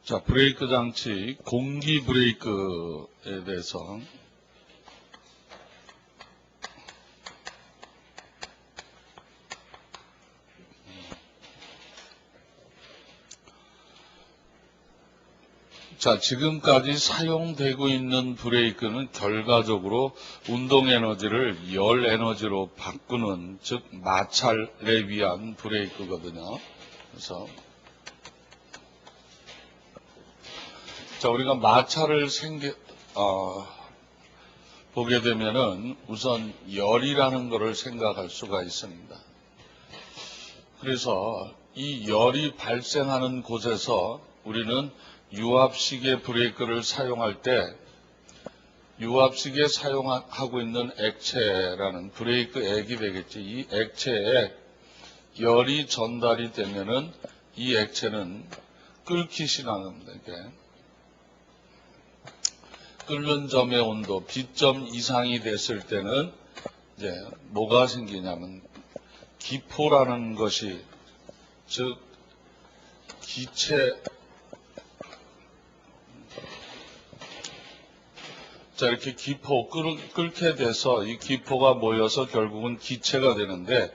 자, 브레이크 장치, 공기 브레이크에 대해서 자, 지금까지 사용되고 있는 브레이크는 결과적으로 운동 에너지를 열 에너지로 바꾸는, 즉 마찰에 위한 브레이크거든요. 그래서 자, 우리가 마찰을 보게 되면은 우선 열이라는 것을 생각할 수가 있습니다. 그래서 이 열이 발생하는 곳에서 우리는 유압식의 브레이크를 사용할 때 유압식에 사용하고 있는 액체라는 브레이크 액이 되겠지. 이 액체에 열이 전달이 되면은 이 액체는 끓기 시작합니다. 이렇게 끓는 점의 온도 B점 이상이 됐을 때는 이제 뭐가 생기냐면 기포라는 것이, 즉 기체, 자, 이렇게 기포 끓게 돼서 이 기포가 모여서 결국은 기체가 되는데,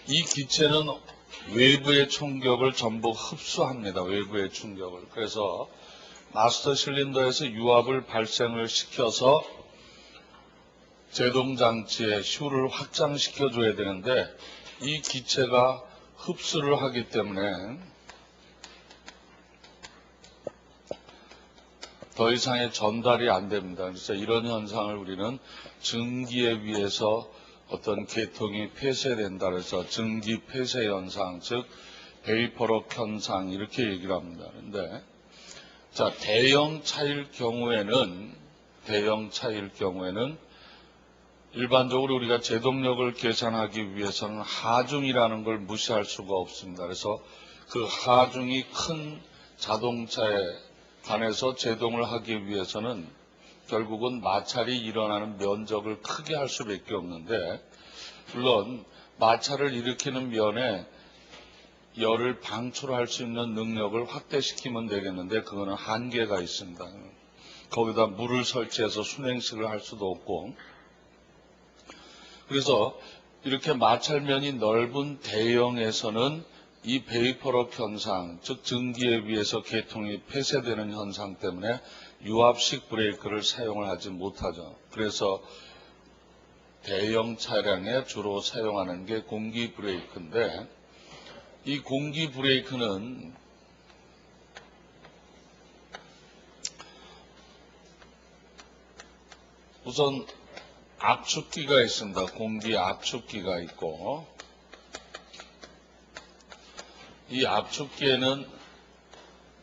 이 기체는 외부의 충격을 전부 흡수합니다. 외부의 충격을. 그래서 마스터 실린더에서 유압을 발생을 시켜서 제동장치의 휴를 확장시켜 줘야 되는데, 이 기체가 흡수를 하기 때문에 더 이상의 전달이 안 됩니다. 그래서 이런 현상을 우리는 증기에 의해서 어떤 계통이 폐쇄된다 그래서 증기 폐쇄 현상, 즉 베이퍼럭 현상 이렇게 얘기를 합니다. 그런데 자, 대형 차일 경우에는 일반적으로 우리가 제동력을 계산하기 위해서는 하중이라는 걸 무시할 수가 없습니다. 그래서 그 하중이 큰 자동차에 관해서 제동을 하기 위해서는 결국은 마찰이 일어나는 면적을 크게 할 수밖에 없는데, 물론 마찰을 일으키는 면에 열을 방출할 수 있는 능력을 확대시키면 되겠는데 그거는 한계가 있습니다. 거기다 물을 설치해서 순행식을 할 수도 없고, 그래서 이렇게 마찰면이 넓은 대형에서는 이 베이퍼럭 현상, 즉 증기에 의해서 계통이 폐쇄되는 현상 때문에 유압식 브레이크를 사용을 하지 못하죠. 그래서 대형 차량에 주로 사용하는 게 공기 브레이크인데, 이 공기 브레이크는 우선 압축기가 있습니다. 공기 압축기가 있고, 이 압축기에는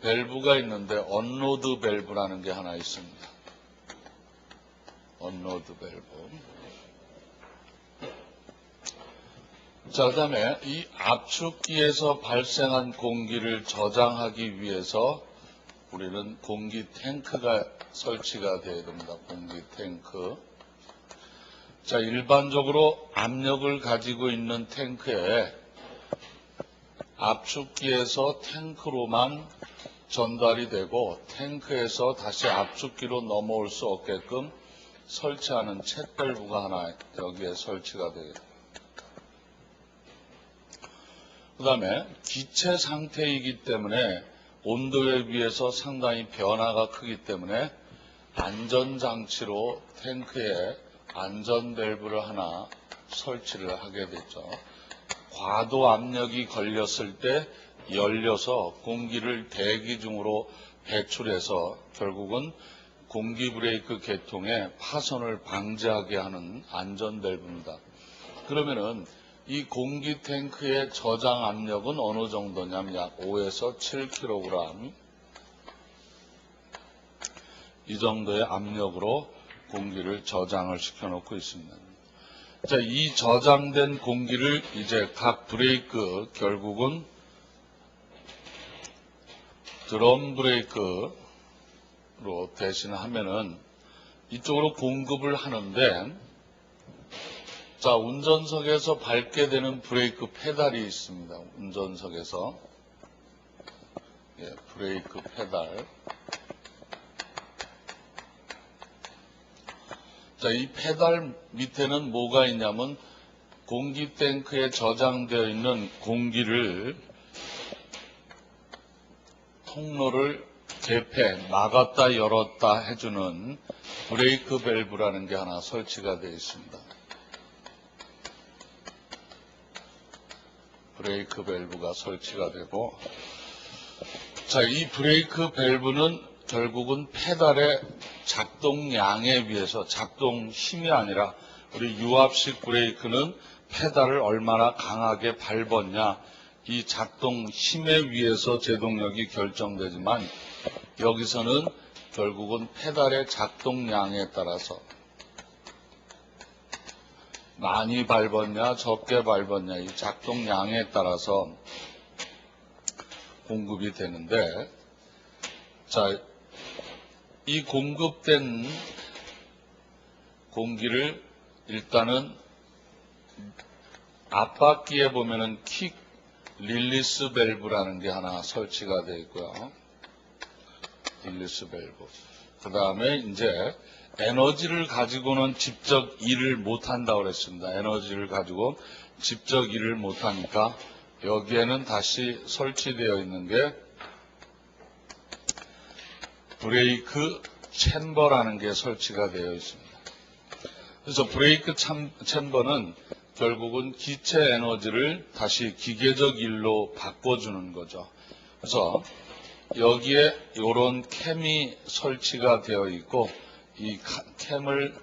밸브가 있는데 언로드 밸브라는 게 하나 있습니다. 언로드 밸브. 자, 그 다음에 이 압축기에서 발생한 공기를 저장하기 위해서 우리는 공기 탱크가 설치가 되어야 됩니다. 공기 탱크. 자, 일반적으로 압력을 가지고 있는 탱크에 압축기에서 탱크로만 전달이 되고 탱크에서 다시 압축기로 넘어올 수 없게끔 설치하는 책 밸브가 하나 여기에 설치가 되겠습니다. 그 다음에 기체 상태이기 때문에 온도에 비해서 상당히 변화가 크기 때문에 안전장치로 탱크에 안전 밸브를 하나 설치를 하게 됐죠. 과도 압력이 걸렸을 때 열려서 공기를 대기 중으로 배출해서 결국은 공기 브레이크 계통의 파손을 방지하게 하는 안전 밸브입니다. 그러면은 이 공기 탱크의 저장 압력은 어느 정도냐면 약 5에서 7kg 이 정도의 압력으로 공기를 저장을 시켜 놓고 있습니다. 자, 이 저장된 공기를 이제 각 브레이크, 결국은 드럼 브레이크로 대신하면은 이쪽으로 공급을 하는데, 자, 운전석에서 밟게 되는 브레이크 페달이 있습니다. 운전석에서 브레이크 페달. 자, 이 페달 밑에는 뭐가 있냐면 공기 탱크에 저장되어 있는 공기를 통로를 개폐, 막았다 열었다 해주는 브레이크 밸브라는 게 하나 설치가 되어 있습니다. 브레이크 밸브가 설치가 되고, 자, 이 브레이크 밸브는 결국은 페달의 작동량에 비해서 작동 힘이 아니라 우리 유압식 브레이크는 페달을 얼마나 강하게 밟았냐, 이 작동 힘에 의해서 제동력이 결정되지만 여기서는 결국은 페달의 작동량에 따라서 많이 밟았냐 적게 밟았냐 이 작동량에 따라서 공급이 되는데, 자, 이 공급된 공기를 일단은 앞바퀴에 보면은 킥 릴리스 밸브라는 게 하나 설치가 되어 있고요. 릴리스 밸브. 그 다음에 이제 에너지를 가지고는 직접 일을 못한다고 그랬습니다. 에너지를 가지고 직접 일을 못하니까 여기에는 다시 설치되어 있는 게 브레이크 챔버라는 게 설치가 되어 있습니다. 그래서 브레이크 챔버는 결국은 기체 에너지를 다시 기계적 일로 바꿔주는 거죠. 그래서 여기에 이런 캠이 설치가 되어 있고, 이 캠을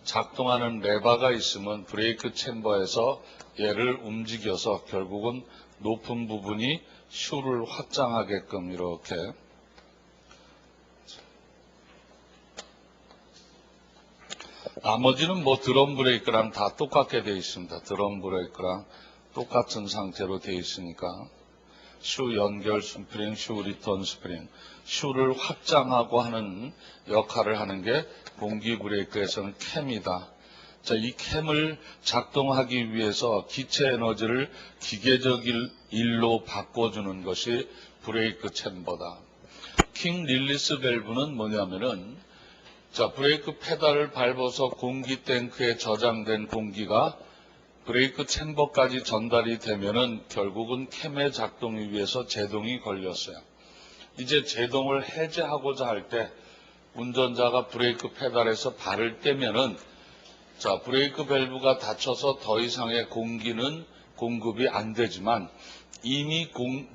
작동하는 레버가 있으면 브레이크 챔버에서 얘를 움직여서 결국은 높은 부분이 슈를 확장하게끔 이렇게 나머지는 뭐 드럼 브레이크랑 다 똑같게 되어 있습니다. 드럼 브레이크랑 똑같은 상태로 되어 있으니까 슈 연결 스프링, 슈 리턴 스프링, 슈를 확장하고 하는 역할을 하는 게 공기 브레이크에서는 캠이다. 자, 이 캠을 작동하기 위해서 기체 에너지를 기계적 일로 바꿔주는 것이 브레이크 챔버다. 킹 릴리스 밸브는 뭐냐면은, 자, 브레이크 페달을 밟아서 공기 탱크에 저장된 공기가 브레이크 챔버까지 전달이 되면은 결국은 캠의 작동에 위해서 제동이 걸렸어요. 이제 제동을 해제하고자 할 때 운전자가 브레이크 페달에서 발을 떼면은, 자, 브레이크 밸브가 닫혀서 더 이상의 공기는 공급이 안 되지만 이미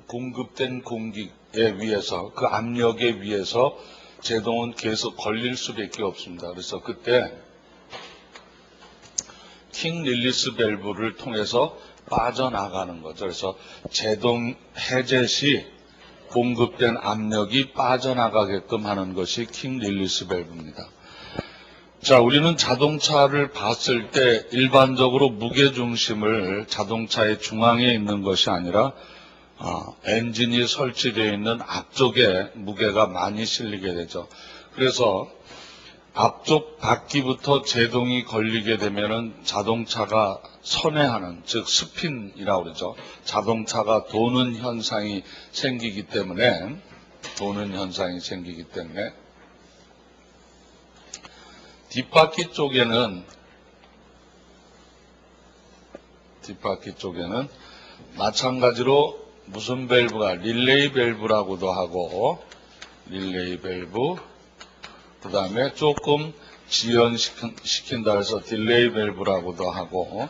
공급된 공기에 의해서, 그 압력에 의해서 제동은 계속 걸릴 수밖에 없습니다. 그래서 그때 킹 릴리스 밸브를 통해서 빠져나가는 거죠. 그래서 제동 해제 시 공급된 압력이 빠져나가게끔 하는 것이 킹 릴리스 밸브입니다. 자, 우리는 자동차를 봤을 때 일반적으로 무게중심을 자동차의 중앙에 있는 것이 아니라 엔진이 설치되어 있는 앞쪽에 무게가 많이 실리게 되죠. 그래서 앞쪽 바퀴부터 제동이 걸리게 되면은 자동차가 선회하는, 즉 스핀이라고 그러죠. 자동차가 도는 현상이 생기기 때문에 뒷바퀴 쪽에는 마찬가지로 무슨 밸브가 릴레이 밸브라고도 하고, 릴레이 밸브, 그 다음에 조금 지연시킨다 해서 딜레이 밸브라고도 하고,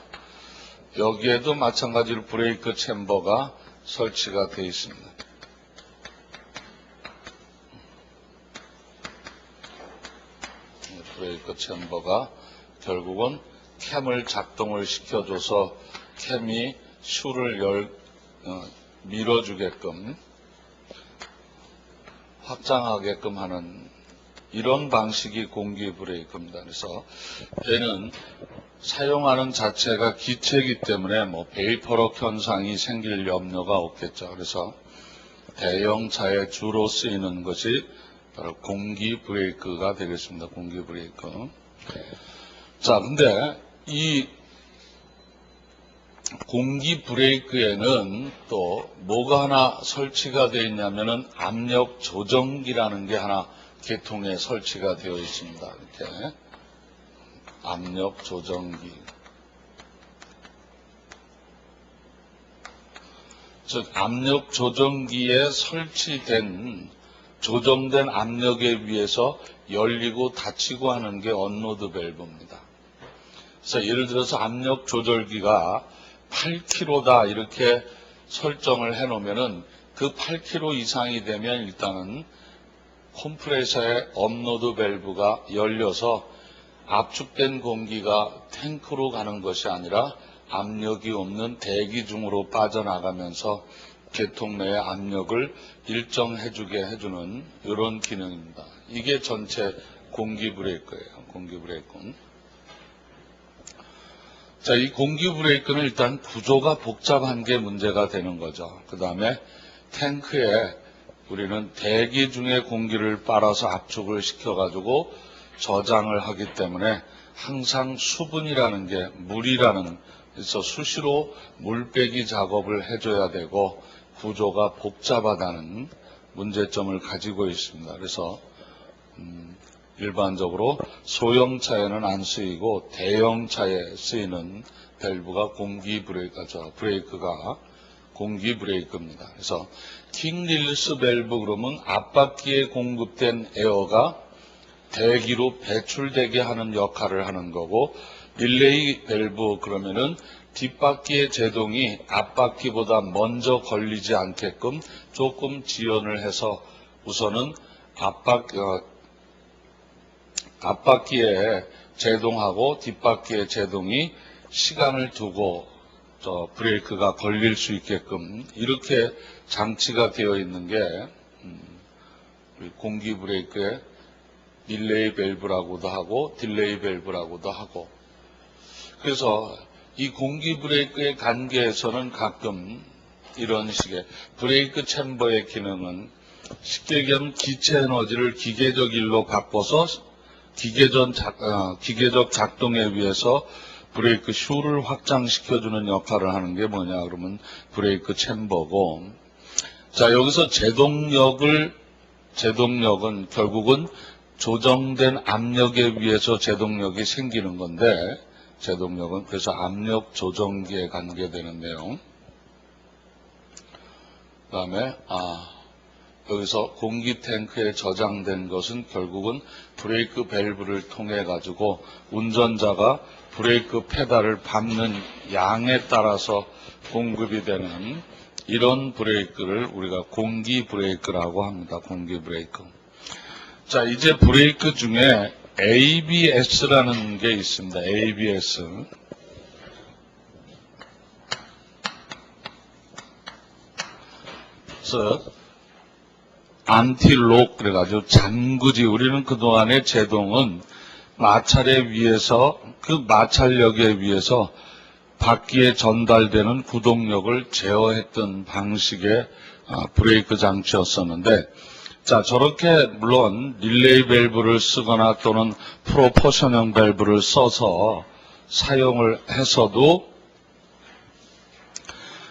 여기에도 마찬가지로 브레이크 챔버가 설치가 되어 있습니다. 브레이크 챔버가 결국은 캠을 작동을 시켜줘서 캠이 슈를 밀어주게끔, 확장하게끔 하는 이런 방식이 공기 브레이크입니다. 그래서 얘는 사용하는 자체가 기체이기 때문에 뭐 베이퍼럭 현상이 생길 염려가 없겠죠. 그래서 대형차에 주로 쓰이는 것이 바로 공기 브레이크가 되겠습니다. 공기 브레이크. 자, 근데 이 공기 브레이크에는 또 뭐가 하나 설치가 되어 있냐면은 압력 조정기라는 게 하나 계통에 설치가 되어 있습니다. 이렇게 압력 조정기. 즉 압력 조정기에 설치된 조정된 압력에 의해서 열리고 닫히고 하는 게 언로드 밸브입니다. 그래서 예를 들어서 압력 조절기가 8kg다 이렇게 설정을 해 놓으면은 그 8kg 이상이 되면 일단은 컴프레서의 업로드 밸브가 열려서 압축된 공기가 탱크로 가는 것이 아니라 압력이 없는 대기 중으로 빠져나가면서 계통 내의 압력을 일정해주게 해주는 이런 기능입니다. 이게 전체 공기 브레이크예요. 공기 브레이크는. 자, 이 공기 브레이크는 일단 구조가 복잡한 게 문제가 되는 거죠. 그 다음에 탱크에 우리는 대기 중에 공기를 빨아서 압축을 시켜가지고 저장을 하기 때문에 항상 수분이라는 게 물이라는, 그래서 수시로 물빼기 작업을 해줘야 되고 구조가 복잡하다는 문제점을 가지고 있습니다. 그래서 일반적으로 소형차에는 안 쓰이고 대형차에 쓰이는 밸브가 공기 브레이크가 공기 브레이크입니다. 그래서 킹 릴리스 밸브 그러면 앞바퀴에 공급된 에어가 대기로 배출되게 하는 역할을 하는 거고, 릴레이 밸브 그러면은 뒷바퀴의 제동이 앞바퀴보다 먼저 걸리지 않게끔 조금 지연을 해서 우선은 앞바퀴에 제동하고 뒷바퀴의 제동이 시간을 두고 브레이크가 걸릴 수 있게끔 이렇게 장치가 되어 있는 게 공기 브레이크의 릴레이 밸브라고도 하고 딜레이 밸브라고도 하고, 그래서 이 공기 브레이크의 간계에서는 가끔 이런 식의 브레이크 챔버의 기능은 쉽게 얘기하면 기체 에너지를 기계적 일로 바꿔서 기계적 작동에 위해서 브레이크 슈를 확장시켜주는 역할을 하는 게 뭐냐 그러면 브레이크 챔버고, 자, 여기서 제동력은 결국은 조정된 압력에 의해서 제동력이 생기는 건데, 제동력은 그래서 압력 조정기에 관계되는 내용. 그 다음에 여기서 공기 탱크에 저장된 것은 결국은 브레이크 밸브를 통해 가지고 운전자가 브레이크 페달을 밟는 양에 따라서 공급이 되는 이런 브레이크를 우리가 공기 브레이크라고 합니다. 공기 브레이크. 자, 이제 브레이크 중에 ABS라는 게 있습니다. ABS. 그래서 안티록 그래가지고 잠그지, 우리는 그동안의 제동은 마찰에 의해서 그 마찰력에 의해서 바퀴에 전달되는 구동력을 제어했던 방식의 브레이크 장치였었는데, 자, 저렇게 물론 릴레이 밸브를 쓰거나 또는 프로포션형 밸브를 써서 사용을 했어도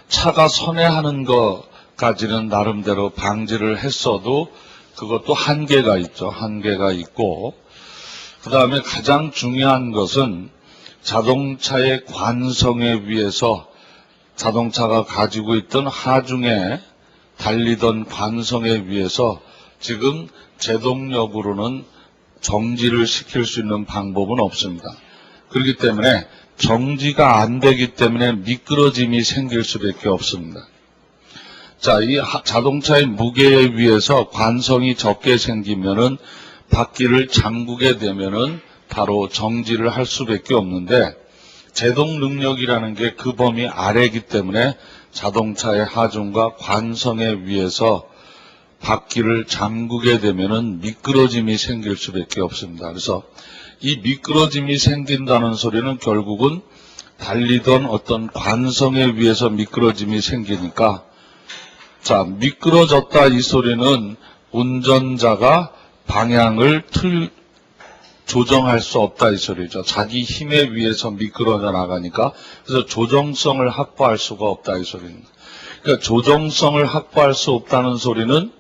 차가 선회하는 것까지는 나름대로 방지를 했어도 그것도 한계가 있죠. 한계가 있고, 그 다음에 가장 중요한 것은 자동차의 관성에 의해서 자동차가 가지고 있던 하중에 달리던 관성에 의해서 지금 제동력으로는 정지를 시킬 수 있는 방법은 없습니다. 그렇기 때문에 정지가 안 되기 때문에 미끄러짐이 생길 수밖에 없습니다. 자, 이 자동차의 무게에 의해서 관성이 적게 생기면은 바퀴를 잠그게 되면은 바로 정지를 할 수밖에 없는데, 제동 능력이라는 게 그 범위 아래이기 때문에 자동차의 하중과 관성에 의해서 바퀴를 잠그게 되면은 미끄러짐이 생길 수밖에 없습니다. 그래서 이 미끄러짐이 생긴다는 소리는 결국은 달리던 어떤 관성에 의해서 미끄러짐이 생기니까, 자, 미끄러졌다 이 소리는 운전자가 방향을 조정할 수 없다 이 소리죠. 자기 힘에 의해서 미끄러져 나가니까. 그래서 조정성을 확보할 수가 없다 이 소리입니다. 그러니까 조정성을 확보할 수 없다는 소리는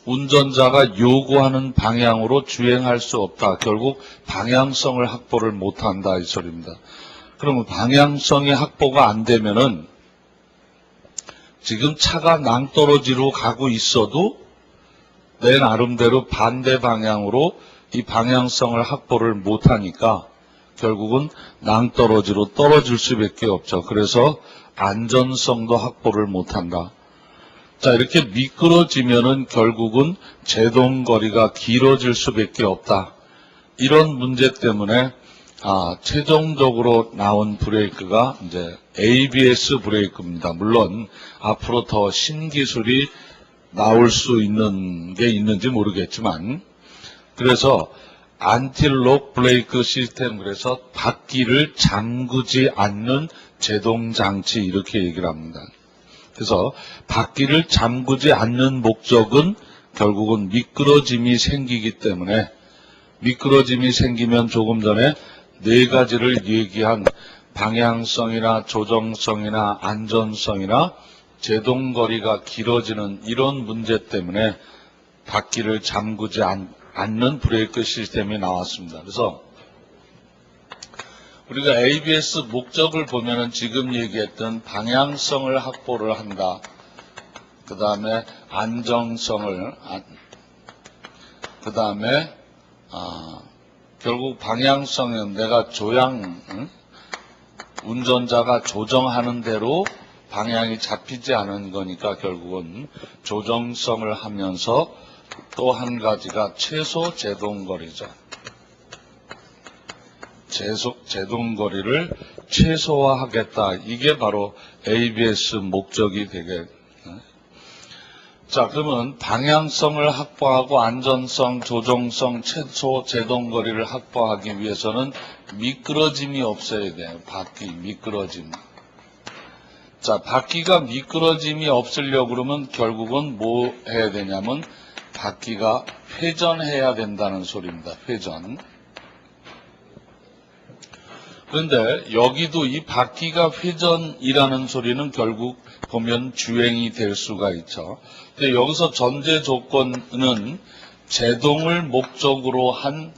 운전자가 요구하는 방향으로 주행할 수 없다. 결국 방향성을 확보를 못한다 이 소리입니다. 그러면 방향성이 확보가 안 되면은 지금 차가 낭떠러지로 가고 있어도 내 나름대로 반대 방향으로 이 방향성을 확보를 못하니까 결국은 낭떠러지로 떨어질 수밖에 없죠. 그래서 안전성도 확보를 못한다. 자, 이렇게 미끄러지면은 결국은 제동거리가 길어질 수밖에 없다. 이런 문제 때문에 최종적으로 나온 브레이크가 이제 ABS 브레이크입니다. 물론 앞으로 더 신기술이 나올 수 있는 게 있는지 모르겠지만, 그래서 안티록 브레이크 시스템, 그래서 바퀴를 잠그지 않는 제동 장치 이렇게 얘기를 합니다. 그래서 바퀴를 잠그지 않는 목적은 결국은 미끄러짐이 생기기 때문에, 미끄러짐이 생기면 조금 전에 네 가지를 얘기한 방향성이나 조정성이나 안전성이나 제동거리가 길어지는 이런 문제 때문에 바퀴를 잠그지 않는 브레이크 시스템이 나왔습니다. 그래서 우리가 ABS 목적을 보면은 지금 얘기했던 방향성을 확보를 한다. 그 다음에 안정성을, 그 다음에 결국 방향성은 내가 운전자가 조정하는 대로 방향이 잡히지 않은 거니까 결국은 조정성을 하면서 또 한 가지가 최소 제동거리죠. 제동거리를 최소화하겠다. 이게 바로 ABS 목적이 되겠. 자, 그러면 방향성을 확보하고 안전성, 조정성, 최소 제동거리를 확보하기 위해서는 미끄러짐이 없어야 돼요. 바퀴 미끄러짐. 자, 바퀴가 미끄러짐이 없으려고 그러면 결국은 뭐 해야 되냐면 바퀴가 회전해야 된다는 소리입니다. 회전. 그런데 여기도 이 바퀴가 회전이라는 소리는 결국 보면 주행이 될 수가 있죠. 근데 여기서 전제 조건은 제동을 목적으로 한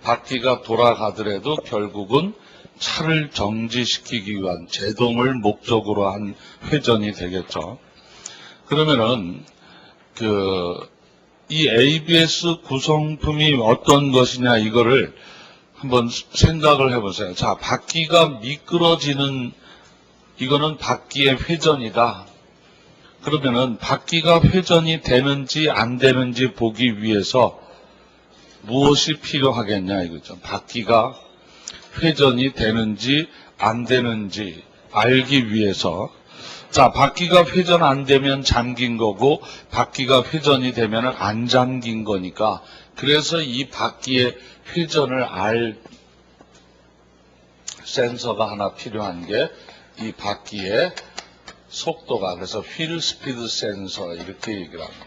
바퀴가 돌아가더라도 결국은 차를 정지시키기 위한 제동을 목적으로 한 회전이 되겠죠. 그러면은 이 ABS 구성품이 어떤 것이냐 이거를 한번 생각을 해보세요. 자, 바퀴가 미끄러지는 이거는 바퀴의 회전이다. 그러면은 바퀴가 회전이 되는지 안 되는지 보기 위해서 무엇이 필요하겠냐 이거죠. 바퀴가 회전이 되는지 안 되는지 알기 위해서. 자, 바퀴가 회전 안 되면 잠긴 거고 바퀴가 회전이 되면 안 잠긴 거니까, 그래서 이 바퀴의 회전을 알 센서가 하나 필요한 게 이 바퀴의 속도가, 그래서 휠 스피드 센서 이렇게 얘기를 합니다.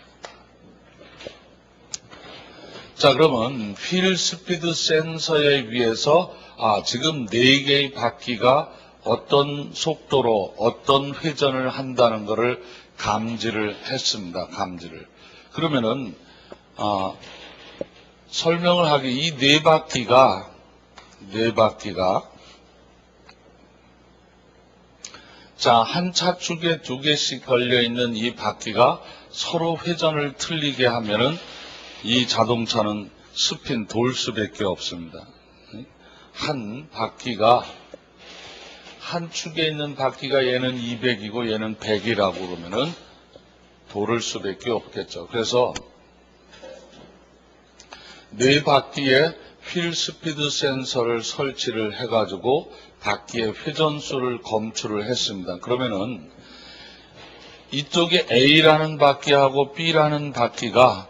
자, 그러면 휠 스피드 센서에 의해서 지금 4개의 바퀴가 어떤 속도로 어떤 회전을 한다는 것을 감지를 했습니다. 감지를. 그러면은 설명을 하기, 이 4바퀴가 자, 한 차축에 2개씩 걸려있는 이 바퀴가 서로 회전을 틀리게 하면은 이 자동차는 스핀 돌 수밖에 없습니다. 한 바퀴가, 한 축에 있는 바퀴가 얘는 200이고 얘는 100이라고 그러면은 돌을 수밖에 없겠죠. 그래서 4바퀴에 휠 스피드 센서를 설치를 해가지고 바퀴의 회전수를 검출을 했습니다. 그러면은 이쪽에 A라는 바퀴하고 B라는 바퀴가,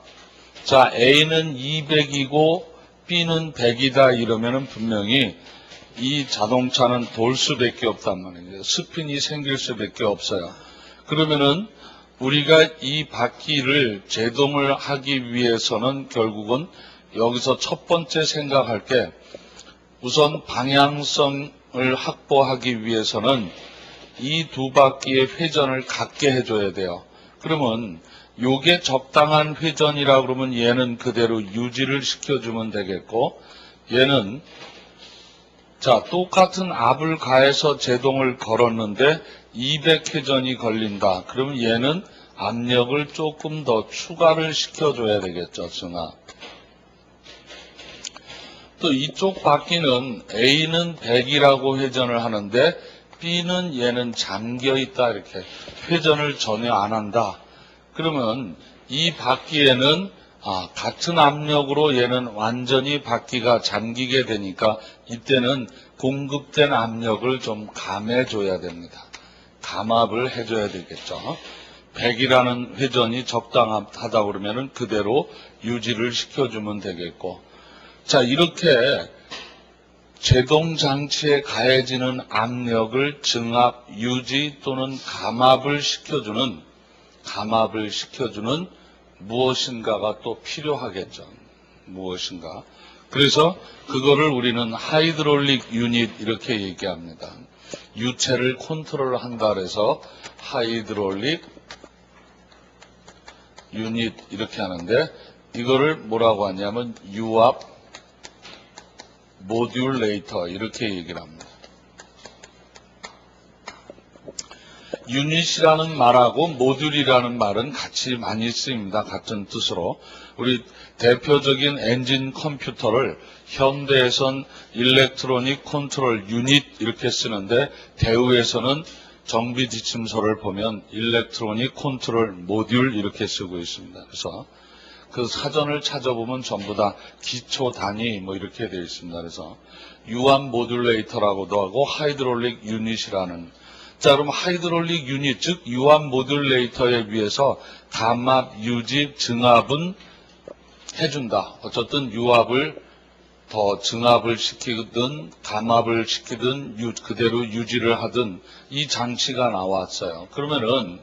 자, A는 200이고 B는 100이다 이러면은 분명히 이 자동차는 돌 수밖에 없단 말이에요. 스핀이 생길 수밖에 없어요. 그러면은 우리가 이 바퀴를 제동을 하기 위해서는 결국은 여기서 첫 번째 생각할 게 우선 방향성을 확보하기 위해서는 이 두 바퀴의 회전을 같게 해줘야 돼요. 그러면 요게 적당한 회전이라 그러면 얘는 그대로 유지를 시켜주면 되겠고, 얘는 자 똑같은 압을 가해서 제동을 걸었는데 200회전이 걸린다. 그러면 얘는 압력을 조금 더 추가를 시켜줘야 되겠죠. 증압. 또 이쪽 바퀴는 A는 100이라고 회전을 하는데 B는 얘는 잠겨있다. 이렇게 회전을 전혀 안 한다. 그러면 이 바퀴에는 같은 압력으로 얘는 완전히 바퀴가 잠기게 되니까 이때는 공급된 압력을 좀 감해줘야 됩니다. 감압을 해줘야 되겠죠. 100이라는 회전이 적당하다 그러면은 그대로 유지를 시켜주면 되겠고, 자 이렇게 제동장치에 가해지는 압력을 증압, 유지 또는 감압을 시켜주는 무엇인가가 또 필요하겠죠. 무엇인가. 그래서 그거를 우리는 하이드롤릭 유닛 이렇게 얘기합니다. 유체를 컨트롤한다 그래서 하이드롤릭 유닛 이렇게 하는데, 이거를 뭐라고 하냐면 유압 모듈레이터 이렇게 얘기를 합니다. 유닛이라는 말하고 모듈이라는 말은 같이 많이 쓰입니다. 같은 뜻으로. 우리 대표적인 엔진 컴퓨터를 현대에선 일렉트로닉 컨트롤 유닛 이렇게 쓰는데, 대우에서는 정비 지침서를 보면 일렉트로닉 컨트롤 모듈 이렇게 쓰고 있습니다. 그래서 그 사전을 찾아보면 전부 다 기초 단위 뭐 이렇게 되어 있습니다. 그래서 유압 모듈레이터라고도 하고 하이드롤릭 유닛이라는, 자 그럼 하이드롤릭 유닛 즉 유압 모듈레이터에 비해서 감압, 유지, 증압은 해준다. 어쨌든 유압을 더 증압을 시키든 감압을 시키든 그대로 유지를 하든 이 장치가 나왔어요. 그러면은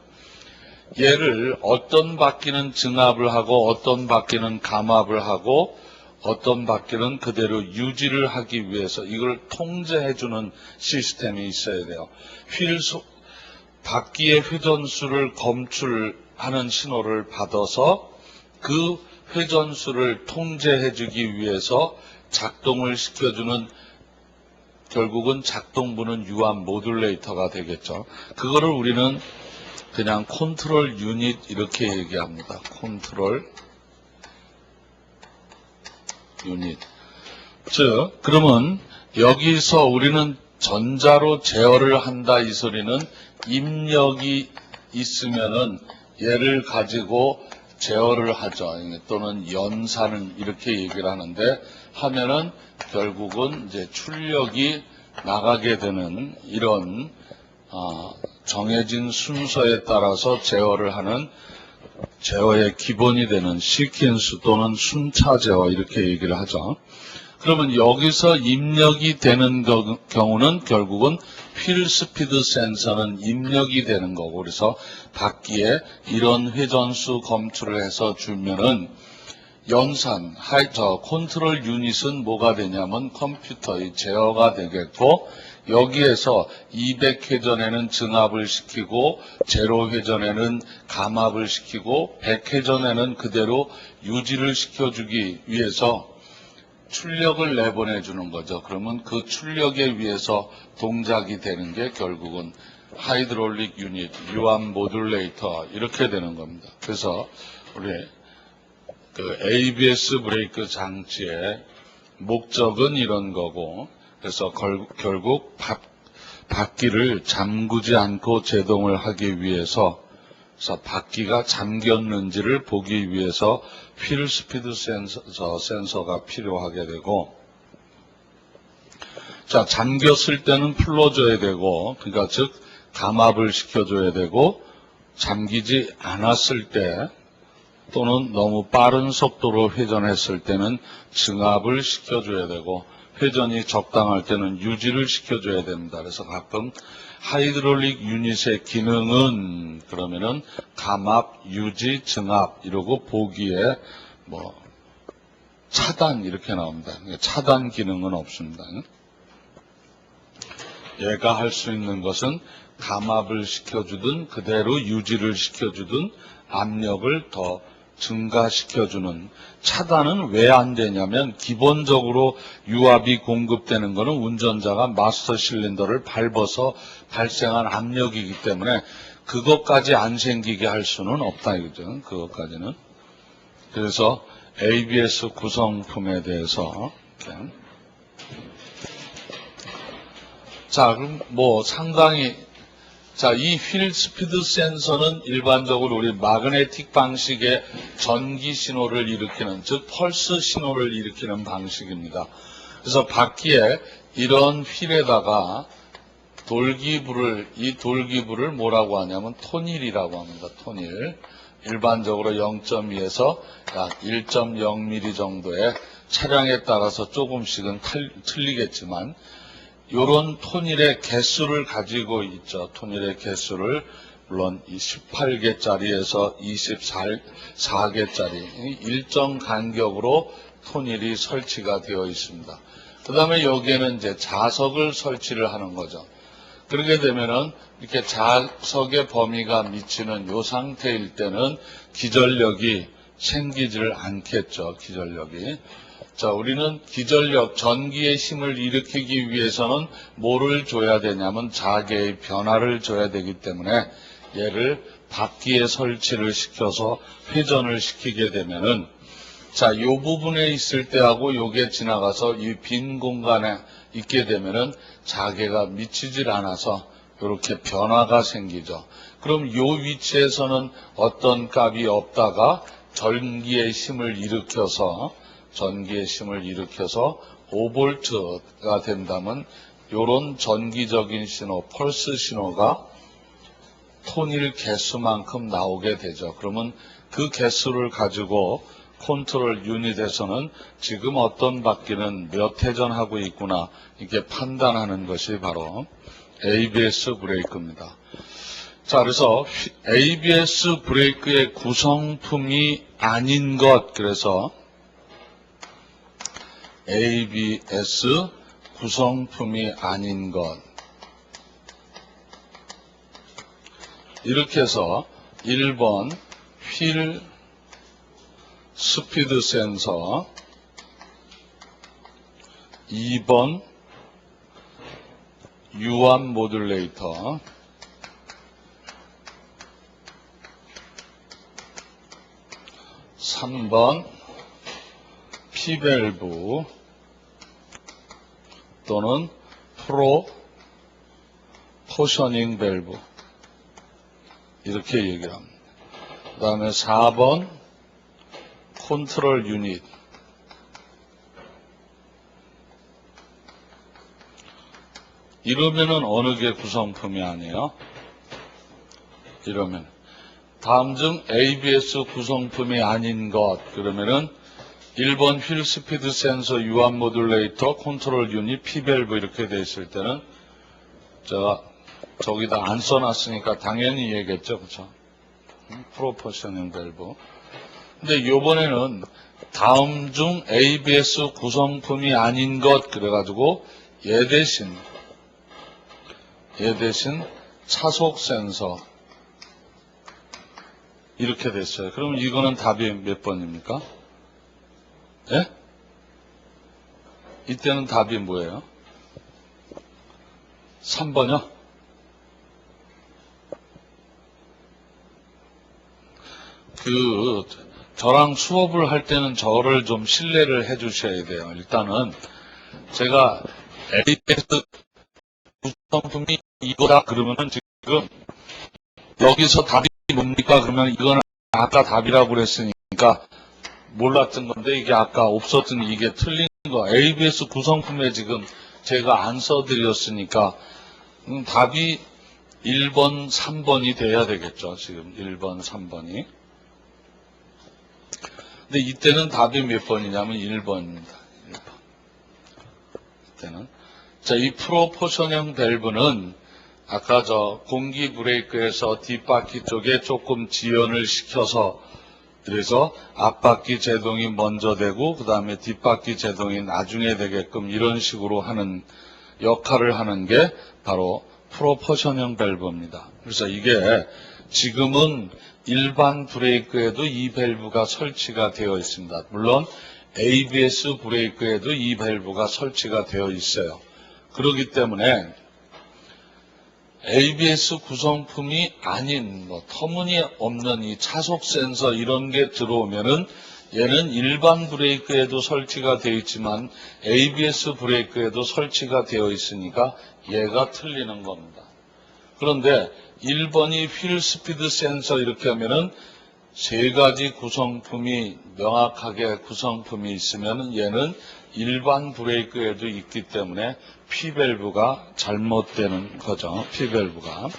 얘를 어떤 바퀴는 증압을 하고 어떤 바퀴는 감압을 하고 어떤 바퀴는 그대로 유지를 하기 위해서 이걸 통제해주는 시스템이 있어야 돼요. 바퀴의 회전수를 검출하는 신호를 받아서 그 회전수를 통제해주기 위해서 작동을 시켜주는, 결국은 작동부는 유압 모듈레이터가 되겠죠. 그거를 우리는 그냥 컨트롤 유닛 이렇게 얘기합니다. 컨트롤 유닛. 즉 그러면 여기서 우리는 전자로 제어를 한다 이 소리는 입력이 있으면은 얘를 가지고 제어를 하죠. 또는 연산을 이렇게 얘기를 하는데, 하면은 결국은 이제 출력이 나가게 되는 이런 정해진 순서에 따라서 제어를 하는 제어의 기본이 되는 시퀀스 또는 순차 제어 이렇게 얘기를 하죠. 그러면 여기서 입력이 되는 경우는 결국은 휠 스피드 센서는 입력이 되는 거고, 그래서 바퀴에 이런 회전수 검출을 해서 주면은 연산, 컨트롤 유닛은 뭐가 되냐면 컴퓨터의 제어가 되겠고, 여기에서 200회전에는 증압을 시키고, 제로 회전에는 감압을 시키고, 100회전에는 그대로 유지를 시켜주기 위해서 출력을 내보내주는 거죠. 그러면 그 출력에 의해서 동작이 되는 게 결국은 하이드롤릭 유닛, 유압 모듈레이터 이렇게 되는 겁니다. 그래서 우리 그 ABS 브레이크 장치의 목적은 이런 거고, 그래서 결국 바퀴를 잠그지 않고 제동을 하기 위해서, 그래서 바퀴가 잠겼는지를 보기 위해서 휠 스피드 센서가 필요하게 되고, 자 잠겼을 때는 풀어줘야 되고, 그러니까 즉 감압을 시켜줘야 되고, 잠기지 않았을 때 또는 너무 빠른 속도로 회전했을 때는 증압을 시켜줘야 되고, 회전이 적당할 때는 유지를 시켜줘야 됩니다. 그래서 가끔 하이드롤릭 유닛의 기능은 그러면은 감압, 유지, 증압 이러고 보기에 뭐 차단 이렇게 나옵니다. 차단 기능은 없습니다. 얘가 할 수 있는 것은 감압을 시켜주든 그대로 유지를 시켜주든 압력을 더 증가시켜주는. 차단은 왜 안 되냐면 기본적으로 유압이 공급되는 것은 운전자가 마스터 실린더를 밟아서 발생한 압력이기 때문에 그것까지 안 생기게 할 수는 없다 이거죠. 그것까지는. 그래서 ABS 구성품에 대해서 이렇게. 자, 그럼 상당히 이 휠 스피드 센서는 일반적으로 우리 마그네틱 방식의 전기 신호를 일으키는, 즉 펄스 신호를 일으키는 방식입니다. 그래서 바퀴에 이런 휠에다가 이 돌기부를 뭐라고 하냐면 토닐이라고 합니다. 토닐. 일반적으로 0.2에서 약 1.0mm 정도의 차량에 따라서 조금씩은 틀리겠지만 요런 토닐의 개수를 가지고 있죠. 토닐의 개수를 물론 18개짜리에서 24개짜리 일정 간격으로 토닐이 설치가 되어 있습니다. 그 다음에 여기에는 이제 자석을 설치를 하는 거죠. 그렇게 되면은 이렇게 자석의 범위가 미치는 요 상태일 때는 기절력이 생기질 않겠죠. 기절력이. 자, 우리는 기절력, 전기의 힘을 일으키기 위해서는 뭐를 줘야 되냐면 자개의 변화를 줘야 되기 때문에 얘를 바퀴에 설치를 시켜서 회전을 시키게 되면은 자, 요 부분에 있을 때하고 요게 지나가서 이 빈 공간에 있게 되면은 자개가 미치질 않아서 이렇게 변화가 생기죠. 그럼 요 위치에서는 어떤 값이 없다가 전기의 힘을 일으켜서 5V가 된다면 이런 전기적인 신호, 펄스 신호가 토닐 개수만큼 나오게 되죠. 그러면 그 개수를 가지고 컨트롤 유닛에서는 지금 어떤 바퀴는 몇 회전하고 있구나 이렇게 판단하는 것이 바로 ABS 브레이크입니다. 자, 그래서 ABS 브레이크의 구성품이 아닌 것, 그래서 ABS 구성품이 아닌 것. 이렇게 해서 1번 휠 스피드 센서, 2번 유압 모듈레이터, 3번 P밸브 또는 프로 포셔닝 밸브 이렇게 얘기를 합니다. 그 다음에 4번 컨트롤 유닛, 이러면은 어느 게 구성품이 아니에요? 이러면 다음 중 ABS 구성품이 아닌 것, 그러면은 1번 휠 스피드 센서, 유압 모듈레이터, 컨트롤 유닛, P밸브 이렇게 돼 있을 때는 제가 저기다 안 써놨으니까 당연히 얘기했죠. 그쵸? 프로포셔닝 밸브. 근데 요번에는 다음 중 ABS 구성품이 아닌 것 그래가지고 얘 대신 차속 센서 이렇게 됐어요. 그럼 이거는 답이 몇 번입니까? 예? 이때는 답이 뭐예요? 3번이요? 저랑 수업을 할 때는 저를 좀 신뢰를 해 주셔야 돼요. 일단은 제가 ABS 구성품이 이거다 그러면은 지금 여기서 답이 뭡니까? 그러면 이거는 아까 답이라고 그랬으니까 몰랐던 건데 이게 아까 없었던 이게 틀린 거. ABS 구성품에 지금 제가 안 써드렸으니까 답이 1번, 3번이 돼야 되겠죠. 지금 1번, 3번이. 근데 이때는 답이 몇 번이냐면 1번입니다. 1번. 이때는. 자, 이 프로포션형 밸브는 아까 공기 브레이크에서 뒷바퀴 쪽에 조금 지연을 시켜서 그래서 앞바퀴 제동이 먼저 되고 그 다음에 뒷바퀴 제동이 나중에 되게끔 이런 식으로 하는 역할을 하는 게 바로 프로포션형 밸브입니다. 그래서 이게 지금은 일반 브레이크에도 이 밸브가 설치가 되어 있습니다. 물론 ABS 브레이크에도 이 밸브가 설치가 되어 있어요. 그렇기 때문에 ABS 구성품이 아닌 터무니없는 이 차속 센서 이런 게 들어오면은 얘는 일반 브레이크에도 설치가 되어 있지만 ABS 브레이크에도 설치가 되어 있으니까 얘가 틀리는 겁니다. 그런데 1번이 휠 스피드 센서 이렇게 하면은 세 가지 구성품이 명확하게 구성품이 있으면 얘는 일반 브레이크에도 있기 때문에 P밸브가 잘못되는 거죠. P밸브가.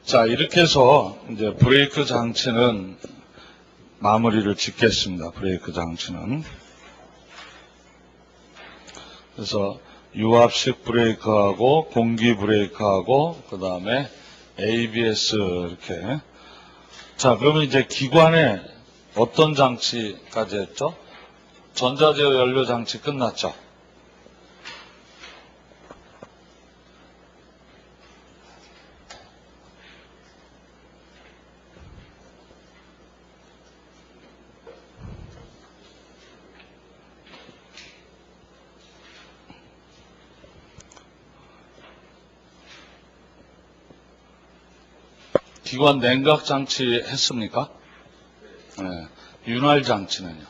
자, 이렇게 해서 이제 브레이크 장치는 마무리를 짓겠습니다. 브레이크 장치는. 그래서 유압식 브레이크하고 공기 브레이크하고 그 다음에 ABS 이렇게. 자, 그러면 이제 기관에 어떤 장치까지 했죠? 전자제어 연료 장치 끝났죠? 기관 냉각 장치 했습니까? 네. 윤활 장치는요?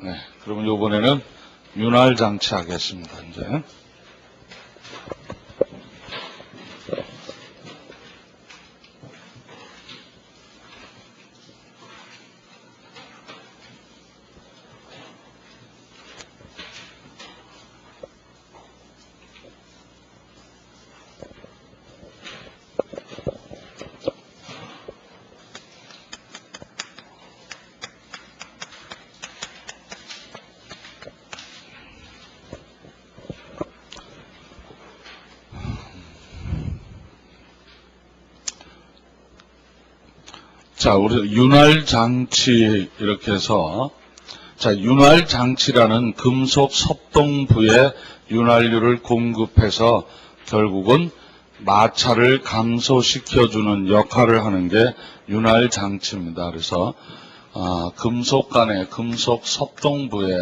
네. 그러면 이번에는 윤활 장치 하겠습니다. 이제. 자, 우리 윤활 장치 이렇게 해서 자, 윤활 장치라는 금속 섭동부에 윤활유를 공급해서 결국은 마찰을 감소시켜주는 역할을 하는 게 윤활 장치입니다. 그래서 금속 간의 금속 섭동부에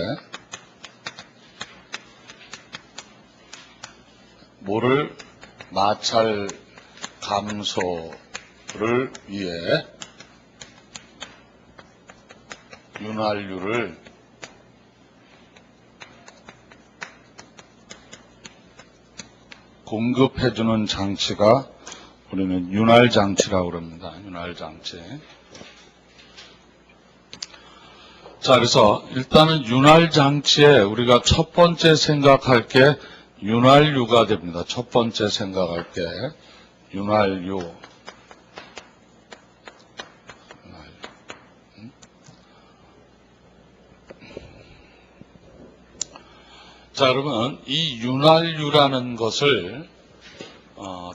뭐를 마찰 감소를 위해 윤활유를 공급해주는 장치가 우리는 윤활 장치라고 그럽니다. 윤활 장치. 자, 그래서 일단은 윤활 장치에 우리가 첫 번째 생각할 게 윤활유가 됩니다. 첫 번째 생각할 게 윤활유. 자, 그러면 이 윤활유라는 것을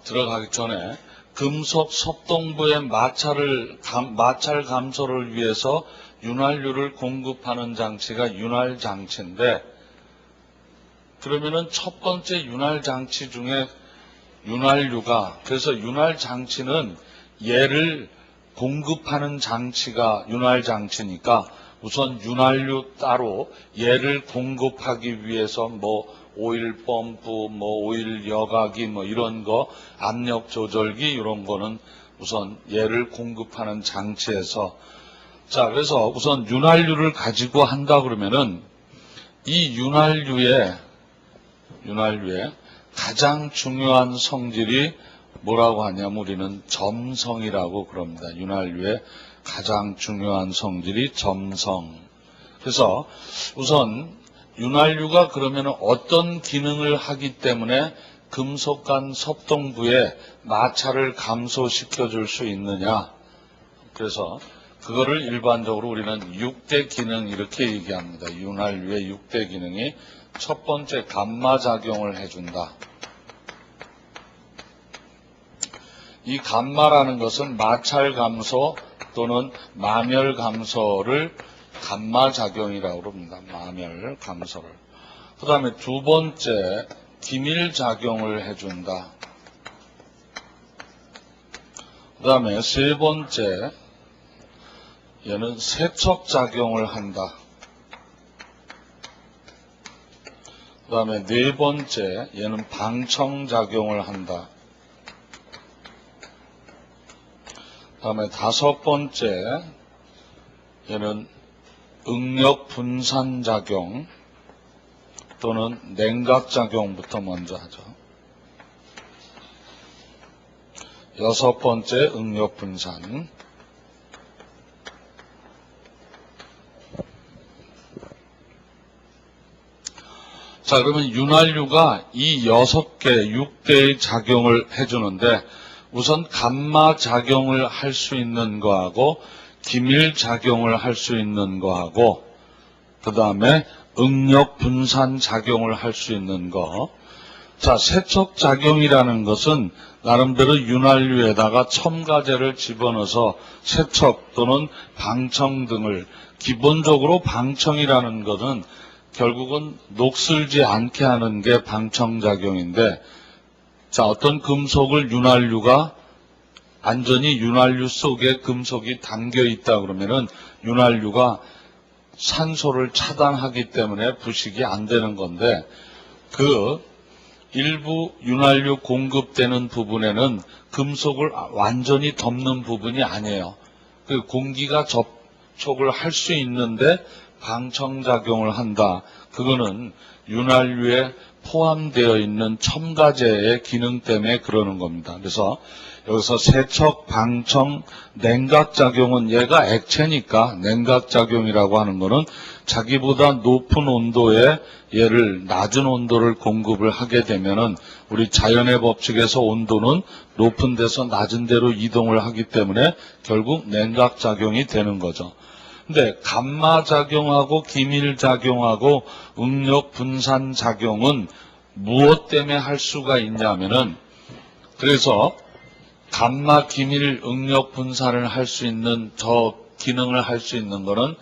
들어가기 전에 금속 섭동부의 마찰 감소를 위해서 윤활유를 공급하는 장치가 윤활 장치인데, 그러면은 첫 번째 윤활 장치 중에 윤활유가, 그래서 윤활 장치는 얘를 공급하는 장치가 윤활 장치니까 우선 윤활유 따로 얘를 공급하기 위해서 오일 펌프, 오일 여과기 이런 거, 압력 조절기 이런 거는 우선 얘를 공급하는 장치에서, 자, 그래서 우선 윤활유를 가지고 한다 그러면은 이 윤활유의 가장 중요한 성질이 뭐라고 하냐면 우리는 점성이라고 그럽니다. 윤활유의 가장 중요한 성질이 점성. 그래서 우선 윤활유가 그러면 어떤 기능을 하기 때문에 금속 간 섭동부에 마찰을 감소시켜 줄 수 있느냐. 그래서 그거를 일반적으로 우리는 6대 기능 이렇게 얘기합니다. 윤활유의 6대 기능이 첫 번째 감마작용을 해준다. 이 감마라는 것은 마찰 감소 또는 마멸 감소를 감마작용이라고 합니다. 마멸 감소를. 그 다음에 두 번째, 기밀작용을 해준다. 그 다음에 세 번째, 얘는 세척작용을 한다. 그 다음에 네 번째, 얘는 방청작용을 한다. 그 다음에 다섯 번째, 얘는 응력분산작용 또는 냉각작용부터 먼저 하죠. 여섯 번째, 응력분산. 자, 그러면 윤활유가 이 6개, 6대의 작용을 해주는데 우선 감마작용을 할 수 있는 거하고 기밀작용을 할 수 있는 거하고 그 다음에 응력분산작용을 할 수 있는 거. 자, 세척작용이라는 것은 나름대로 윤활유에다가 첨가제를 집어넣어서 세척 또는 방청 등을, 기본적으로 방청이라는 것은 결국은 녹슬지 않게 하는 게 방청작용인데, 자, 어떤 금속을 윤활유가 안전히 윤활유 속에 금속이 담겨 있다 그러면은 윤활유가 산소를 차단하기 때문에 부식이 안 되는 건데, 그 일부 윤활유 공급되는 부분에는 금속을 완전히 덮는 부분이 아니에요. 그 공기가 접촉을 할 수 있는데 방청작용을 한다. 그거는 윤활유에 포함되어 있는 첨가제의 기능 때문에 그러는 겁니다. 그래서 여기서 세척, 방청, 냉각작용은 얘가 액체니까 냉각작용이라고 하는 거는 자기보다 높은 온도에 얘를 낮은 온도를 공급을 하게 되면은 우리 자연의 법칙에서 온도는 높은 데서 낮은 데로 이동을 하기 때문에 결국 냉각작용이 되는 거죠. 근데 감마작용하고 기밀작용하고 응력분산작용은 무엇 때문에 할 수가 있냐면은, 그래서 감마, 기밀, 응력분산을 할 수 있는, 저 기능을 할 수 있는 거는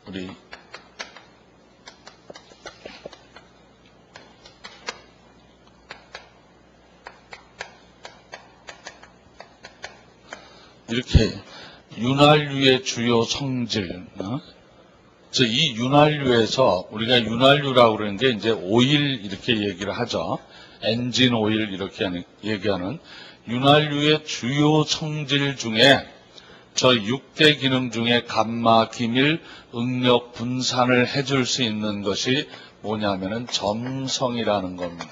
우리 이렇게 윤활유의 주요 성질, 이 윤활유에서 우리가 윤활유라고 그러는 게 이제 오일 이렇게 얘기를 하죠. 엔진 오일 이렇게 얘기하는 윤활유의 주요 성질 중에 저 6대 기능 중에 감마, 기밀, 응력, 분산을 해줄 수 있는 것이 뭐냐면은 점성이라는 겁니다.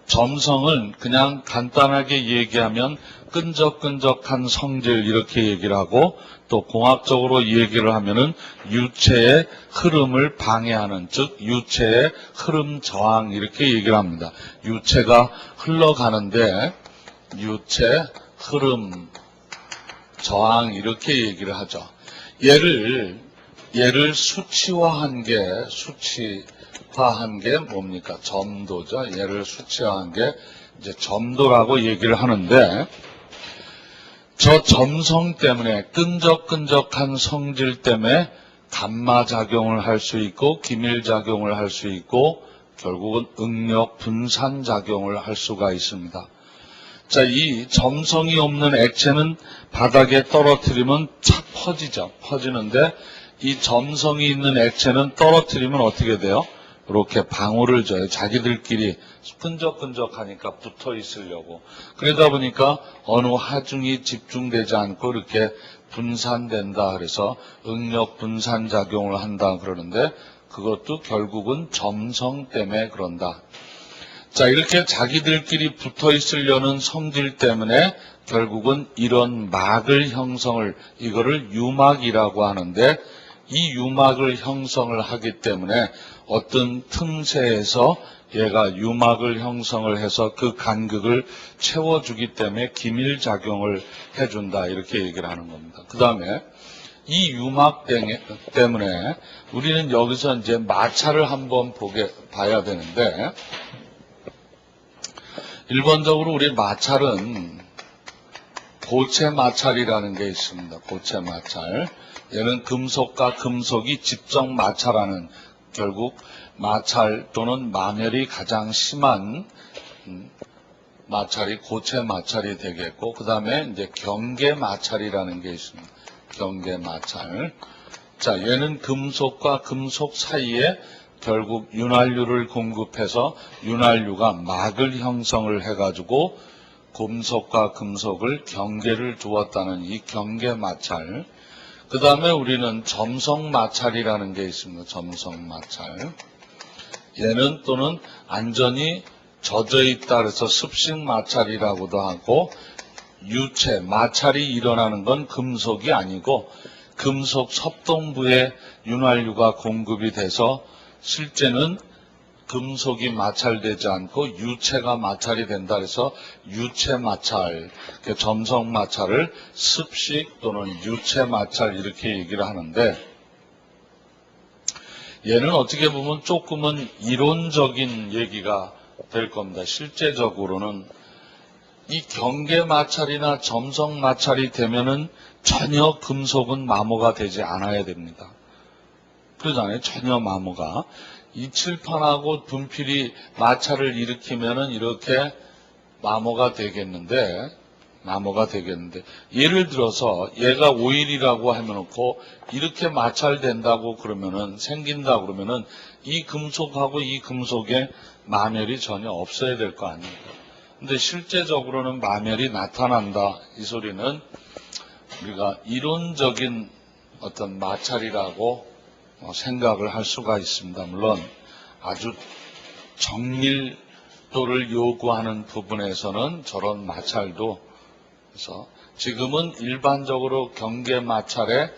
점성은 그냥 간단하게 얘기하면 끈적끈적한 성질 이렇게 얘기를 하고, 또 공학적으로 얘기를 하면은 유체의 흐름을 방해하는, 즉 유체의 흐름 저항 이렇게 얘기를 합니다. 유체가 흘러가는데 유체 흐름 저항 이렇게 얘기를 하죠. 얘를 수치화한 게 뭡니까? 점도죠. 얘를 수치화한 게 이제 점도라고 얘기를 하는데, 저 점성 때문에 끈적끈적한 성질 때문에 감마작용을 할 수 있고 기밀작용을 할 수 있고 결국은 응력 분산작용을 할 수가 있습니다. 자, 이 점성이 없는 액체는 바닥에 떨어뜨리면 착 퍼지죠. 퍼지는데 이 점성이 있는 액체는 떨어뜨리면 어떻게 돼요? 이렇게 방울을 줘요. 자기들끼리 끈적끈적하니까 붙어 있으려고. 그러다 보니까 어느 하중이 집중되지 않고 이렇게 분산된다. 그래서 응력 분산 작용을 한다 그러는데, 그것도 결국은 점성 때문에 그런다. 자, 이렇게 자기들끼리 붙어 있으려는 성질 때문에 결국은 이런 막을 형성을, 이거를 유막이라고 하는데, 이 유막을 형성을 하기 때문에 어떤 틈새에서 얘가 유막을 형성을 해서 그 간극을 채워주기 때문에 기밀작용을 해준다. 이렇게 얘기를 하는 겁니다. 그 다음에 이 유막 때문에 우리는 여기서 이제 마찰을 한번 봐야 되는데, 일반적으로 우리 마찰은 고체 마찰이라는 게 있습니다. 고체 마찰. 얘는 금속과 금속이 직접 마찰하는, 결국 마찰 또는 마멸이 가장 심한 마찰이 고체 마찰이 되겠고, 그 다음에 이제 경계 마찰이라는 게 있습니다. 경계 마찰. 자, 얘는 금속과 금속 사이에 결국 윤활유를 공급해서 윤활유가 막을 형성을 해가지고 금속과 금속을 경계를 두었다는 이 경계 마찰. 그 다음에 우리는 점성 마찰이라는 게 있습니다. 점성 마찰. 얘는 또는 안전이 젖어 있다 그래서 습식 마찰이라고도 하고, 유체, 마찰이 일어나는 건 금속이 아니고 금속 섭동부에 윤활유가 공급이 돼서 실제는 금속이 마찰되지 않고 유체가 마찰이 된다 그래서 유체 마찰, 점성 마찰을 습식 또는 유체 마찰 이렇게 얘기를 하는데, 얘는 어떻게 보면 조금은 이론적인 얘기가 될 겁니다. 실제적으로는 이 경계 마찰이나 점성 마찰이 되면은 전혀 금속은 마모가 되지 않아야 됩니다. 그러잖아요. 전혀 마모가. 이 칠판하고 분필이 마찰을 일으키면은 이렇게 마모가 되겠는데, 예를 들어서 얘가 오일이라고 해놓고 이렇게 마찰된다고 그러면은, 생긴다 그러면은 이 금속하고 이 금속에 마멸이 전혀 없어야 될 거 아니에요. 근데 실제적으로는 마멸이 나타난다. 이 소리는 우리가 이론적인 어떤 마찰이라고 생각을 할 수가 있습니다. 물론 아주 정밀도를 요구하는 부분에서는 저런 마찰도, 그래서 지금은 일반적으로 경계 마찰에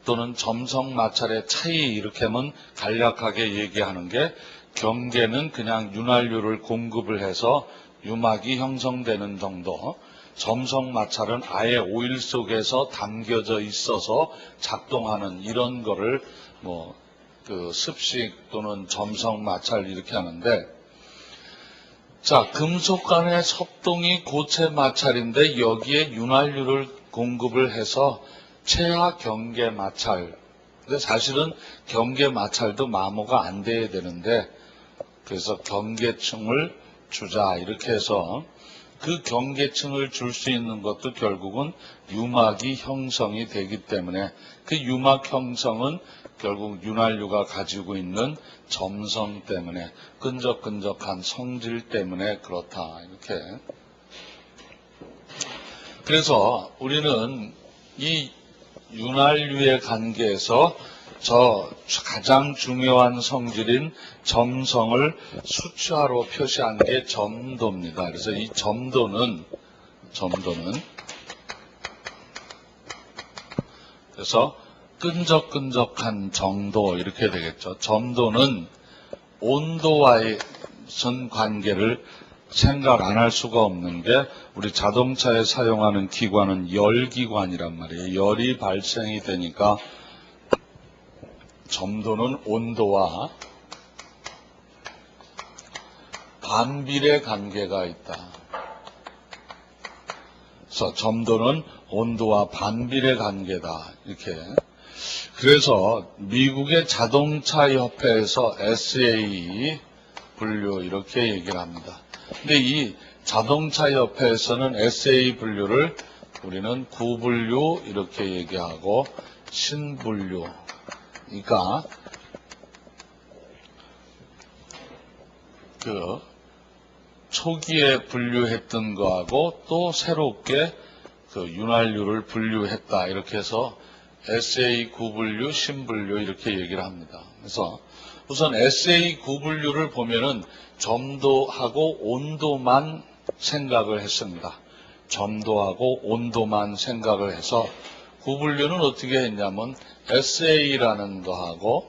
또는 점성 마찰의 차이 이렇게만 간략하게 얘기하는 게, 경계는 그냥 윤활유를 공급을 해서 유막이 형성되는 정도, 점성 마찰은 아예 오일 속에서 담겨져 있어서 작동하는 이런 거를 습식 또는 점성 마찰 이렇게 하는데, 자, 금속 간의 섭동이 고체 마찰인데 여기에 윤활유를 공급을 해서 체하 경계 마찰. 근데 사실은 경계 마찰도 마모가 안 돼야 되는데, 그래서 경계층을 주자 이렇게 해서 그 경계층을 줄 수 있는 것도 결국은 유막이 형성이 되기 때문에, 그 유막 형성은 결국 윤활유가 가지고 있는 점성 때문에, 끈적끈적한 성질 때문에 그렇다 이렇게. 그래서 우리는 이 윤활유의 관계에서 저 가장 중요한 성질인 점성을 수치화로 표시한 게 점도입니다. 그래서 이 점도는 그래서 끈적끈적한 정도 이렇게 되겠죠. 점도는 온도와의 선 관계를 생각 안 할 수가 없는 게, 우리 자동차에 사용하는 기관은 열기관이란 말이에요. 열이 발생이 되니까 점도는 온도와 반비례 관계가 있다. 그래서 점도는 온도와 반비례 관계다. 이렇게. 그래서 미국의 자동차 협회에서 SA 분류 이렇게 얘기를 합니다. 근데 이 자동차 협회에서는 SA 분류를 우리는 구분류 이렇게 얘기하고 신분류. 그러니까 그 초기에 분류했던 거하고 또 새롭게 그 윤활유를 분류했다 이렇게 해서 SA 구분류, 신분류 이렇게 얘기를 합니다. 그래서 우선 SA 구분류를 보면은 점도하고 온도만 생각을 했습니다. 점도하고 온도만 생각을 해서 구분류는 어떻게 했냐면 SA라는 거하고,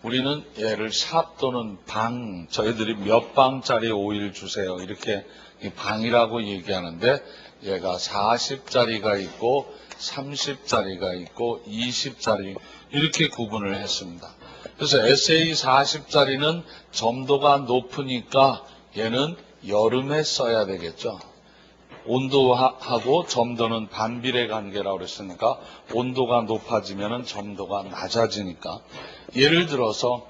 우리는 얘를 샵 또는 방, 저희들이 몇 방짜리 오일 주세요 이렇게 방이라고 얘기하는데, 얘가 40짜리가 있고 30짜리가 있고 20짜리 이렇게 구분을 했습니다. 그래서 SA 40짜리는 점도가 높으니까 얘는 여름에 써야 되겠죠. 온도하고 점도는 반비례 관계라고 그랬으니까 온도가 높아지면 점도가 낮아지니까, 예를 들어서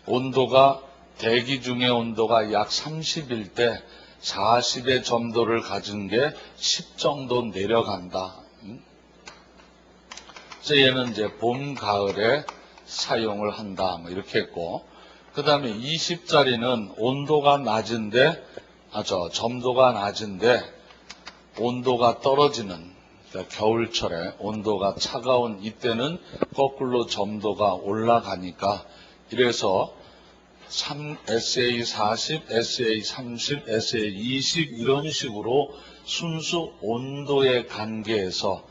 온도가 대기 중의 온도가 약 30일 때 40의 점도를 가진 게 10 정도 내려간다. 그래서 얘는 이제 봄, 가을에 사용을 한다. 뭐 이렇게 했고, 그 다음에 20짜리는 온도가 낮은데, 점도가 낮은데 온도가 떨어지는, 그러니까 겨울철에 온도가 차가운 이때는 거꾸로 점도가 올라가니까, 이래서 SA40, SA30, SA20 이런 식으로 순수 온도의 관계에서,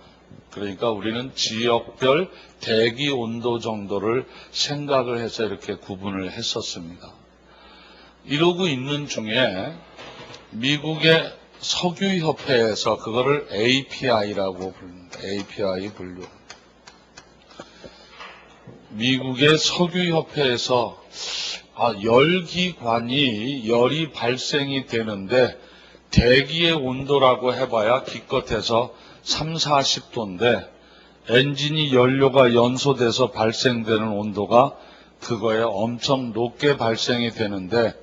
그러니까 우리는 지역별 대기 온도 정도를 생각을 해서 이렇게 구분을 했었습니다. 이러고 있는 중에 미국의 석유협회에서 그거를 API라고 부릅니다. API 분류. 미국의 석유협회에서 열기관이 열이 발생이 되는데 대기의 온도라고 해봐야 기껏해서 3, 40도인데 엔진이 연료가 연소돼서 발생되는 온도가 그거에 엄청 높게 발생이 되는데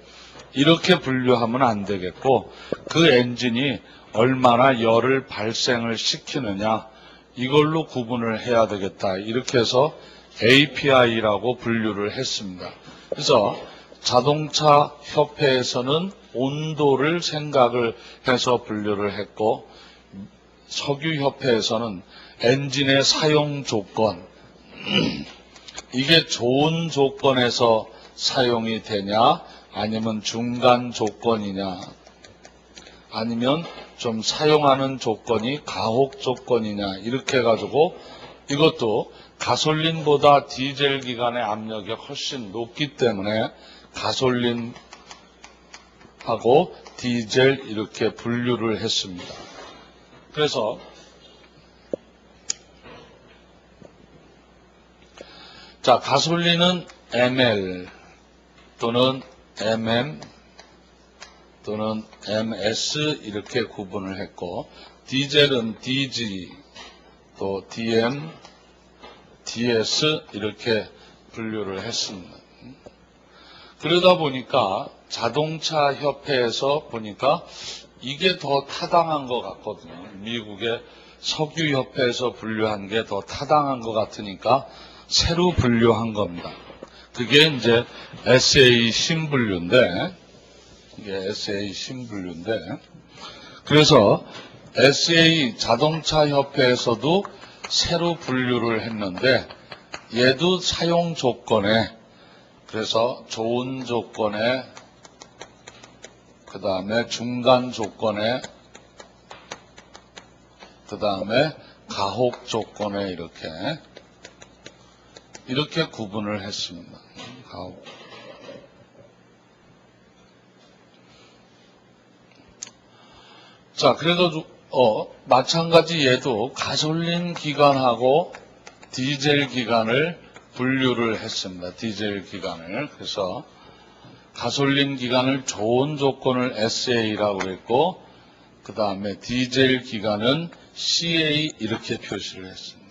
이렇게 분류하면 안 되겠고, 그 엔진이 얼마나 열을 발생을 시키느냐 이걸로 구분을 해야 되겠다. 이렇게 해서 API라고 분류를 했습니다. 그래서 자동차 협회에서는 온도를 생각을 해서 분류를 했고, 석유협회에서는 엔진의 사용 조건, 이게 좋은 조건에서 사용이 되냐, 아니면 중간 조건이냐, 아니면 좀 사용하는 조건이 가혹 조건이냐, 이렇게 해가지고 이것도 가솔린보다 디젤 기관의 압력이 훨씬 높기 때문에 가솔린하고 디젤 이렇게 분류를 했습니다. 그래서 가솔린은 ml 또는 mm 또는 ms 이렇게 구분을 했고, 디젤은 dg 또 dm ds 이렇게 분류를 했습니다. 그러다 보니까 자동차 협회에서 보니까 이게 더 타당한 것 같거든요. 미국의 석유협회에서 분류한 게 더 타당한 것 같으니까 새로 분류한 겁니다. 그게 이제 SA 신분류인데, 그래서 SA 자동차 협회에서도 새로 분류를 했는데, 얘도 사용 조건에, 그래서 좋은 조건에, 그 다음에 중간 조건에, 그 다음에 가혹 조건에 이렇게 구분을 했습니다. 가혹. 그래도 마찬가지 얘도 가솔린 기관하고 디젤 기관을 분류를 했습니다. 디젤 기관을. 그래서 가솔린 기관을 좋은 조건을 SA라고 했고, 그 다음에 디젤 기관은 CA 이렇게 표시를 했습니다.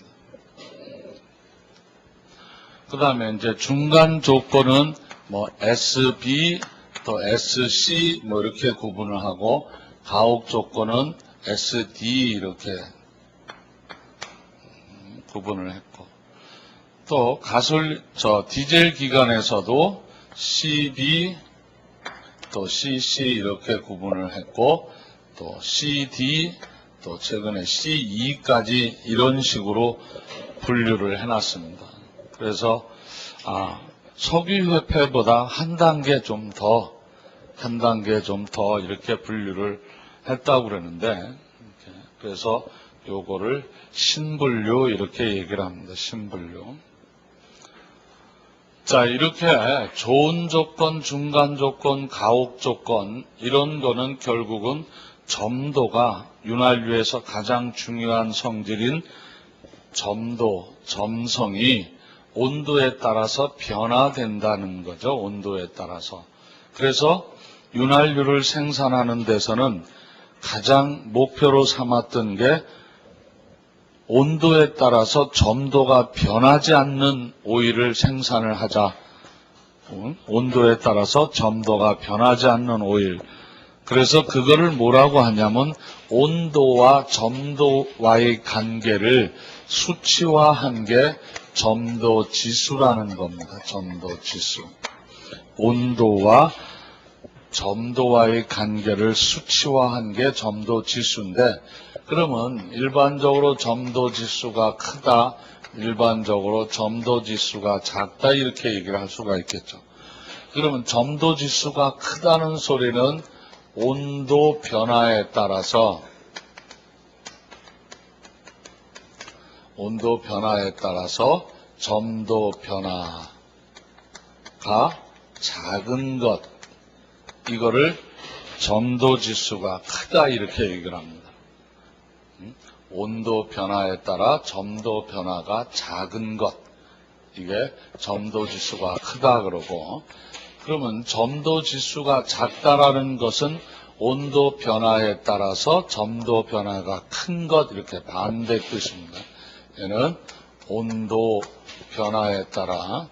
그 다음에 이제 중간 조건은 뭐 SB 또 SC 뭐 이렇게 구분을 하고, 가혹 조건은 SD 이렇게 구분을 했고, 또 디젤 기관에서도 CB 또 CC 이렇게 구분을 했고, 또 CD 또 최근에 CE까지 이런 식으로 분류를 해놨습니다. 그래서 석유협회보다 한 단계 좀 더 이렇게 분류를 했다고 그러는데, 그래서 요거를 신분류 이렇게 얘기를 합니다. 신분류. 이렇게 좋은 조건, 중간 조건, 가혹 조건 이런 거는 결국은 점도가 윤활유에서 가장 중요한 성질인 점도, 점성이 온도에 따라서 변화된다는 거죠. 온도에 따라서. 그래서 윤활유를 생산하는 데서는 가장 목표로 삼았던 게 온도에 따라서 점도가 변하지 않는 오일을 생산을 하자. 온도에 따라서 점도가 변하지 않는 오일. 그래서 그거를 뭐라고 하냐면 온도와 점도와의 관계를 수치화한 게 점도지수라는 겁니다. 점도지수. 온도와 점도와의 관계를 수치화한 게 점도지수인데, 그러면 일반적으로 점도지수가 크다, 일반적으로 점도지수가 작다 이렇게 얘기를 할 수가 있겠죠. 그러면 점도지수가 크다는 소리는 온도 변화에 따라서 점도 변화가 작은 것, 이거를 점도지수가 크다 이렇게 얘기를 합니다. 온도 변화에 따라 점도 변화가 작은 것, 이게 점도지수가 크다 그러고, 그러면 점도지수가 작다라는 것은 온도 변화에 따라서 점도 변화가 큰 것, 이렇게 반대 뜻입니다. 얘는 온도 변화에 따라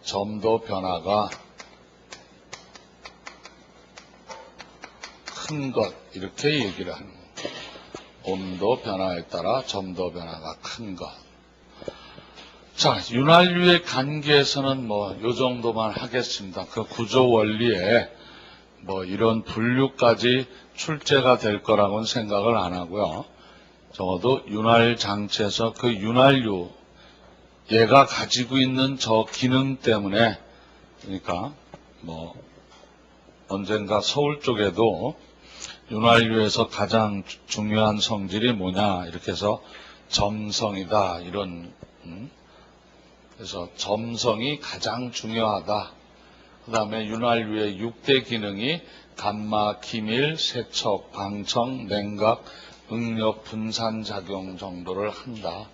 점도 변화가 큰 것, 이렇게 얘기를 하는 겁니다. 온도 변화에 따라 점도 변화가 큰 것. 자, 윤활유의 관계에서는 요 정도만 하겠습니다. 그 구조 원리에 이런 분류까지 출제가 될 거라고는 생각을 안 하고요. 적어도 윤활 장치에서 그 윤활유, 얘가 가지고 있는 저 기능 때문에, 그러니까 언젠가 서울 쪽에도 윤활유에서 가장 중요한 성질이 뭐냐 이렇게 해서 점성이다, 이런 그래서 점성이 가장 중요하다. 그 다음에 윤활유의 6대 기능이 감마, 기밀, 세척, 방청, 냉각, 응력, 분산 작용 정도를 한다.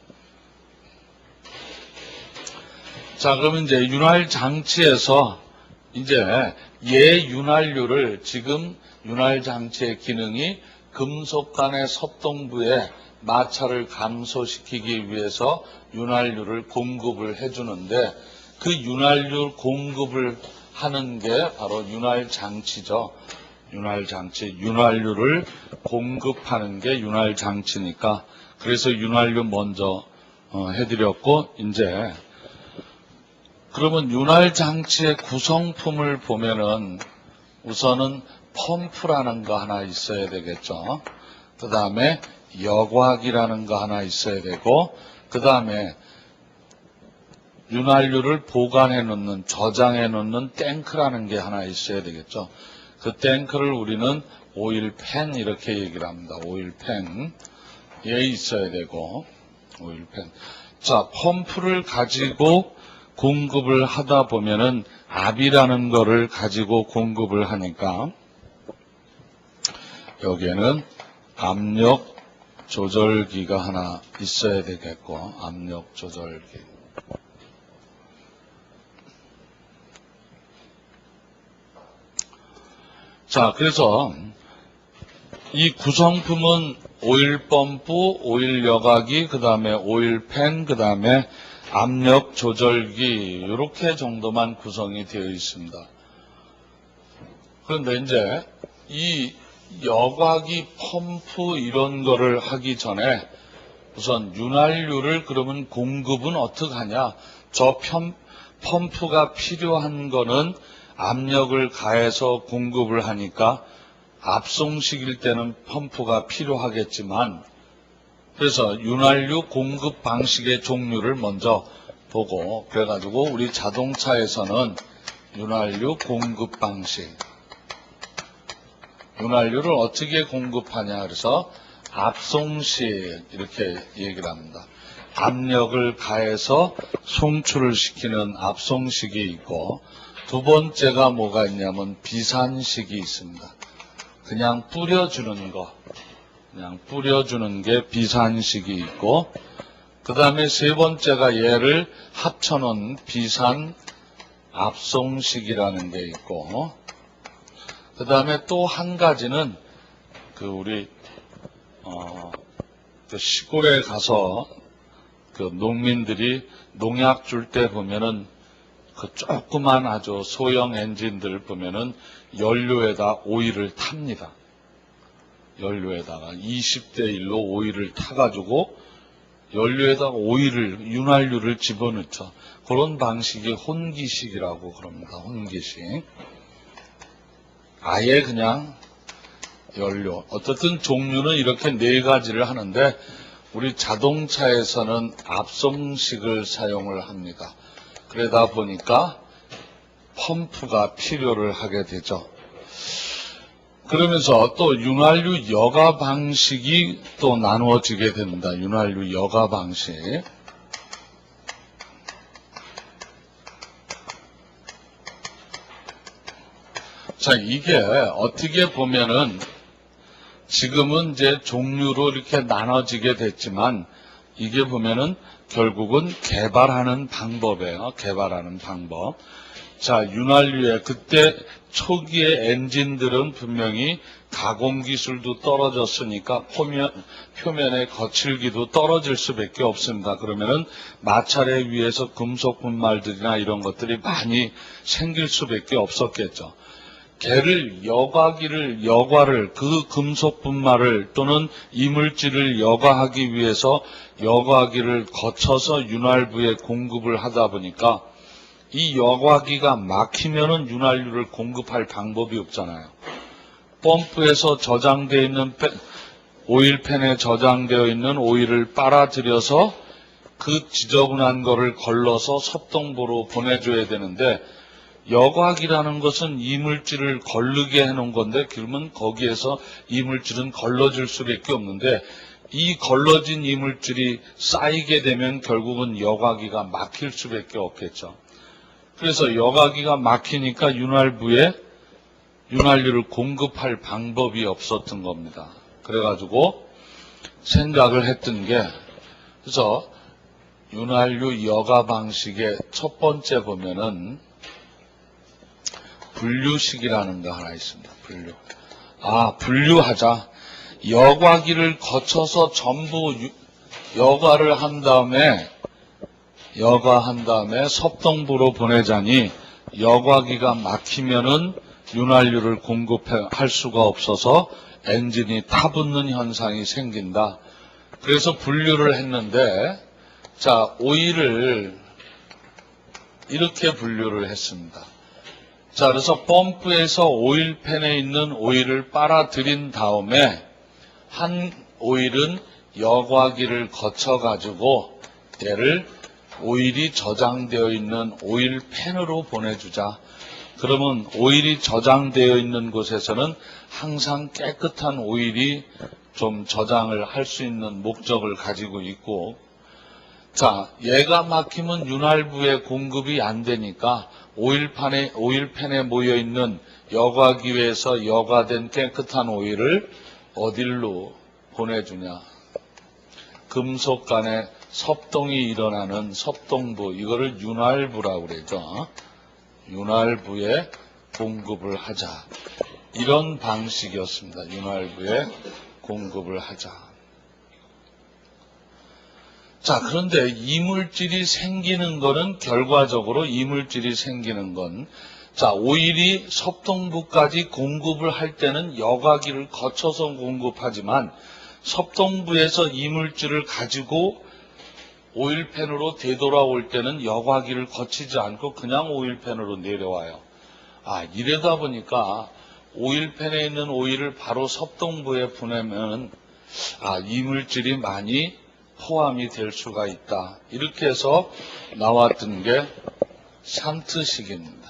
자, 그러면 이제 윤활 장치에서 이제 윤활유를, 지금 윤활 장치의 기능이 금속 간의 섭동부에 마찰을 감소시키기 위해서 윤활유를 공급을 해주는데, 그 윤활유 공급을 하는 게 바로 윤활 장치죠. 윤활 장치. 윤활유를 공급하는 게 윤활 장치니까, 그래서 윤활유 먼저 해드렸고, 이제 그러면 윤활 장치의 구성품을 보면은 우선은 펌프라는 거 하나 있어야 되겠죠. 그 다음에 여과기라는 거 하나 있어야 되고, 그 다음에 윤활유를 보관해 놓는, 저장해 놓는 탱크라는 게 하나 있어야 되겠죠. 그 탱크를 우리는 오일팬 이렇게 얘기를 합니다. 오일팬. 얘 있어야 되고, 오일팬. 자, 펌프를 가지고 공급을 하다 보면은 압이라는 거를 가지고 공급을 하니까 여기에는 압력 조절기가 하나 있어야 되겠고, 압력 조절기. 자, 그래서 이 구성품은 오일펌프, 오일여과기, 그 다음에 오일팬, 그 다음에 압력 조절기, 이렇게 정도만 구성이 되어 있습니다. 그런데 이제 이 여과기, 펌프 이런 거를 하기 전에 우선 윤활유를 그러면 공급은 어떻게 하냐? 저 펌프가 필요한 거는 압력을 가해서 공급을 하니까 압송식일 때는 펌프가 필요하겠지만, 그래서 윤활유 공급 방식의 종류를 먼저 보고, 그래가지고 우리 자동차에서는 윤활유 공급 방식, 윤활유를 어떻게 공급하냐, 그래서 압송식 이렇게 얘기를 합니다. 압력을 가해서 송출을 시키는 압송식이 있고, 두 번째가 뭐가 있냐면 비산식이 있습니다. 그냥 뿌려주는 거, 그냥 뿌려주는 게 비산식이 있고, 그 다음에 세 번째가 얘를 합쳐놓은 압송식이라는 게 있고, 그 다음에 또 한 가지는 우리 그 시골에 가서 그 농민들이 농약 줄 때 보면은 그 조그만 아주 소형 엔진들 보면은 연료에다 오일을 탑니다. 연료에다가 20대 1로 오일을 타가지고 연료에다가 윤활유를 집어넣죠. 그런 방식이 혼기식이라고 그럽니다. 혼기식. 아예 그냥 연료. 어쨌든 종류는 이렇게 네 가지를 하는데 우리 자동차에서는 압송식을 사용을 합니다. 그러다 보니까 펌프가 필요를 하게 되죠. 그러면서 또 윤활유 여가 방식이 또 나누어지게 됩니다. 윤활유 여가 방식. 자, 이게 어떻게 보면은 지금은 이제 종류로 이렇게 나눠지게 됐지만 이게 보면은 결국은 개발하는 방법이에요. 개발하는 방법. 자, 윤활유에 그때 초기의 엔진들은 분명히 가공 기술도 떨어졌으니까 표면의 거칠기도 떨어질 수밖에 없습니다. 그러면은 마찰에 의해서 금속 분말들이나 이런 것들이 많이 생길 수밖에 없었겠죠. 걔를 여과를 그 금속 분말을 또는 이물질을 여과하기 위해서 여과기를 거쳐서 윤활부에 공급을 하다 보니까 이 여과기가 막히면은 윤활유를 공급할 방법이 없잖아요. 펌프에서 저장되어 있는 오일팬에 저장되어 있는 오일을 빨아들여서 그 지저분한 거를 걸러서 섭동보로 보내줘야 되는데 여과기라는 것은 이물질을 걸르게 해놓은 건데 그러면 거기에서 이물질은 걸러질 수밖에 없는데 이 걸러진 이물질이 쌓이게 되면 결국은 여과기가 막힐 수밖에 없겠죠. 그래서 여과기가 막히니까 윤활부에 윤활유를 공급할 방법이 없었던 겁니다. 그래가지고 생각을 했던 게 그래서 윤활유 여가 방식의 첫 번째 보면은 분류식이라는 거 하나 있습니다. 분류하자. 여과기를 거쳐서 전부 여과를 한 다음에 섭동부로 보내자니 여과기가 막히면은 윤활유를 공급할 수가 없어서 엔진이 타붙는 현상이 생긴다. 그래서 분류를 했는데, 자, 오일을 이렇게 분류를 했습니다. 자, 그래서 펌프에서 오일팬에 있는 오일을 빨아들인 다음에 한 오일은 여과기를 거쳐가지고 얘를 오일이 저장되어 있는 오일팬으로 보내주자. 그러면 오일이 저장되어 있는 곳에서는 항상 깨끗한 오일이 좀 저장을 할 수 있는 목적을 가지고 있고, 자, 얘가 막히면 윤활부에 공급이 안 되니까 오일팬에 모여있는 여과기에서 여과된 깨끗한 오일을 어디로 보내주냐. 금속 간에 섭동이 일어나는 섭동부, 이거를 윤활부라고 그러죠. 윤활부에 공급을 하자. 이런 방식이었습니다. 윤활부에 공급을 하자. 자, 그런데 이물질이 생기는 거는 결과적으로 이물질이 생기는 건, 자, 오일이 섭동부까지 공급을 할 때는 여과기를 거쳐서 공급하지만 섭동부에서 이물질을 가지고 오일팬으로 되돌아올 때는 여과기를 거치지 않고 그냥 오일팬으로 내려와요. 이러다 보니까 오일팬에 있는 오일을 바로 섭동부에 보내면 이물질이 많이 포함이 될 수가 있다. 이렇게 해서 나왔던 게 샨트식입니다.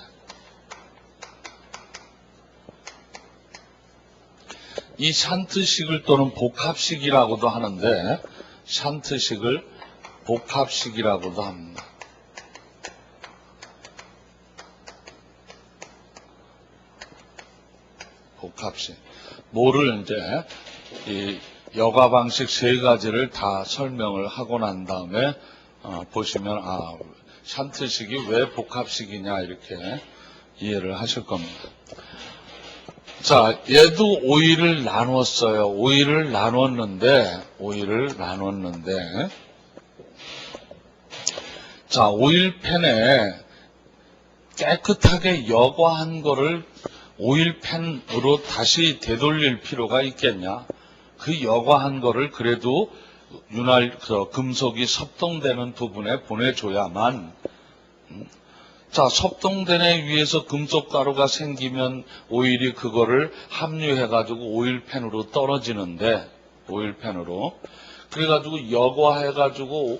이 샨트식을 또는 복합식이라고도 하는데 샨트식을 복합식이라고도 합니다. 복합식. 뭐를 이제 이 여가 방식 세 가지를 다 설명을 하고 난 다음에 보시면 샨트식이 왜 복합식이냐 이렇게 이해를 하실 겁니다. 자, 얘도 오일을 나눴어요. 오일을 나눴는데 자, 오일팬에 깨끗하게 여과한 거를 오일팬으로 다시 되돌릴 필요가 있겠냐? 그 여과한 거를 그래도 금속이 섭동되는 부분에 보내줘야만, 자, 섭동된 애 위에서 금속가루가 생기면 오일이 그거를 함유해가지고 오일팬으로 떨어지는데, 그래가지고 여과해가지고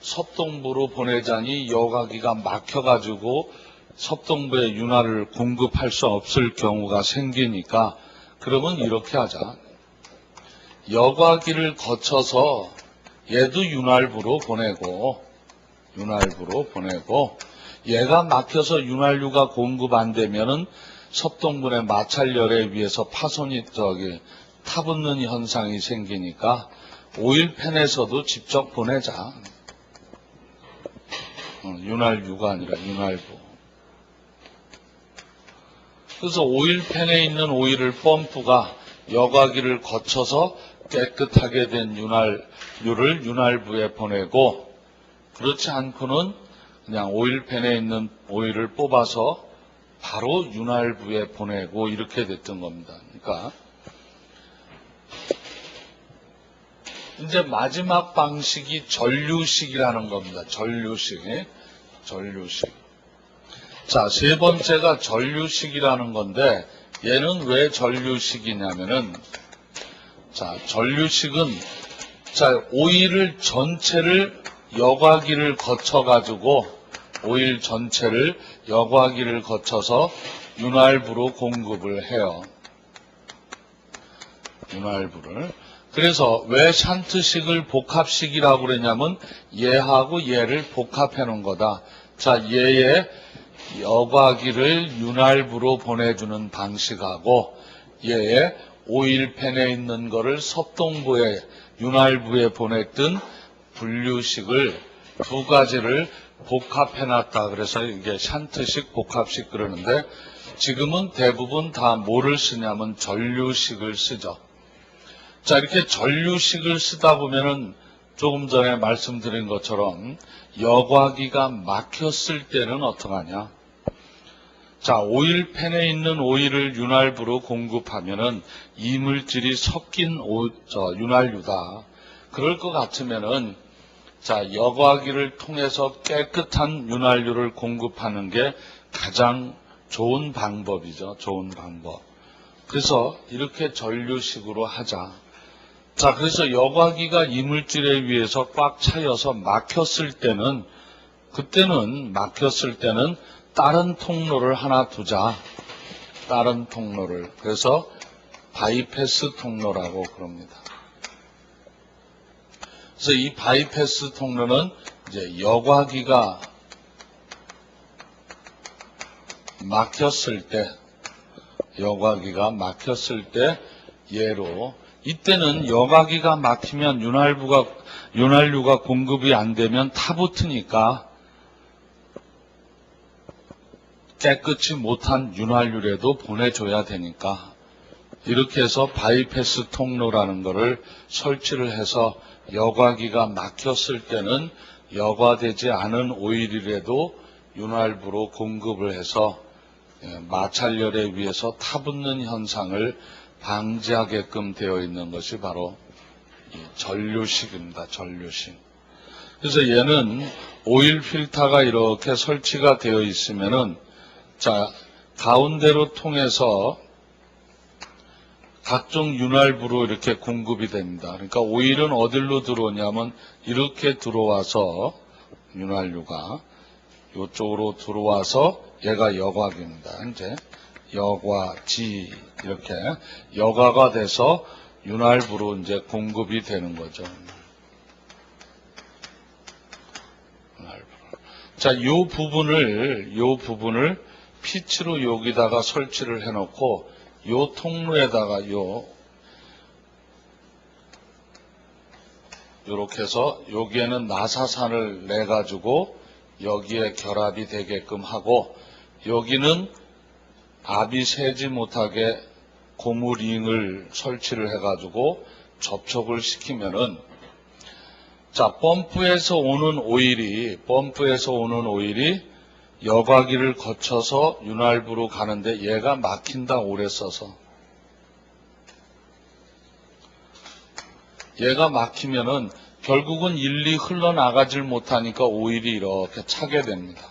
섭동부로 보내자니 여과기가 막혀가지고 섭동부에 윤활을 공급할 수 없을 경우가 생기니까, 그러면 이렇게 하자. 여과기를 거쳐서 얘도 윤활부로 보내고 얘가 막혀서 윤활유가 공급 안 되면은 섭동분의 마찰열에 의해서 파손이 타붙는 현상이 생기니까 오일팬에서도 직접 보내자. 윤활유가 아니라 윤활부. 그래서 오일팬에 있는 오일을 펌프가 여과기를 거쳐서 깨끗하게 된 윤활유를 윤활부에 보내고, 그렇지 않고는 그냥 오일팬에 있는 오일을 뽑아서 바로 윤활부에 보내고 이렇게 됐던 겁니다. 그러니까 이제 마지막 방식이 전류식이라는 겁니다. 전류식. 자, 세 번째가 전류식이라는 건데, 얘는 왜 전류식이냐면은, 자, 전류식은, 자, 오일 전체를 여과기를 거쳐서 윤활부로 공급을 해요. 윤활부를. 그래서 왜 샨트식을 복합식이라고 그러냐면 얘하고 얘를 복합해 놓은 거다. 자, 얘의 여과기를 윤활부로 보내주는 방식하고 얘의 오일팬에 있는 거를 섭동부에 윤활부에 보냈던 분류식을 두 가지를 복합해 놨다. 그래서 이게 샨트식, 복합식 그러는데, 지금은 대부분 다 뭐를 쓰냐면 전류식을 쓰죠. 자, 이렇게 전류식을 쓰다 보면은 조금 전에 말씀드린 것처럼 여과기가 막혔을 때는 어떡하냐? 자, 오일팬에 있는 오일을 윤활부로 공급하면은 이물질이 섞인 윤활유다. 그럴 것 같으면은, 자, 여과기를 통해서 깨끗한 윤활유를 공급하는 게 가장 좋은 방법이죠. 좋은 방법. 그래서 이렇게 전류식으로 하자. 자, 그래서 여과기가 이물질에 의해서 꽉 차여서 막혔을 때는, 다른 통로를 하나 두자. 다른 통로를. 그래서 바이패스 통로라고 그럽니다. 그래서 이 바이패스 통로는 이제 여과기가 막혔을 때 예로, 이때는 여과기가 막히면 윤활유가 공급이 안 되면 타붙으니까 깨끗이 못한 윤활유라도 보내줘야 되니까, 이렇게 해서 바이패스 통로라는 거를 설치를 해서 여과기가 막혔을 때는 여과되지 않은 오일이라도 윤활부로 공급을 해서 마찰열에 의해서 타붙는 현상을 방지하게끔 되어 있는 것이 바로 전류식입니다. 전류식. 그래서 얘는 오일 필터가 이렇게 설치가 되어 있으면은, 자, 가운데로 통해서 각종 윤활부로 이렇게 공급이 됩니다. 그러니까 오일은 어디로 들어오냐면 이렇게 들어와서 윤활유가 이쪽으로 들어와서 얘가 여과기입니다. 이제 여과지 이렇게 여과가 돼서 윤활부로 이제 공급이 되는 거죠. 자, 요 부분을 피치로 여기다가 설치를 해놓고 요 통로에다가 요렇게 해서 여기에는 나사산을 내가지고 여기에 결합이 되게끔 하고, 여기는 압이 새지 못하게 고무링을 설치를 해가지고 접촉을 시키면은, 자, 펌프에서 오는 오일이 여과기를 거쳐서 윤활부로 가는데 얘가 막힌다, 오래 써서. 얘가 막히면은 결국은 일리 흘러나가질 못하니까 오일이 이렇게 차게 됩니다.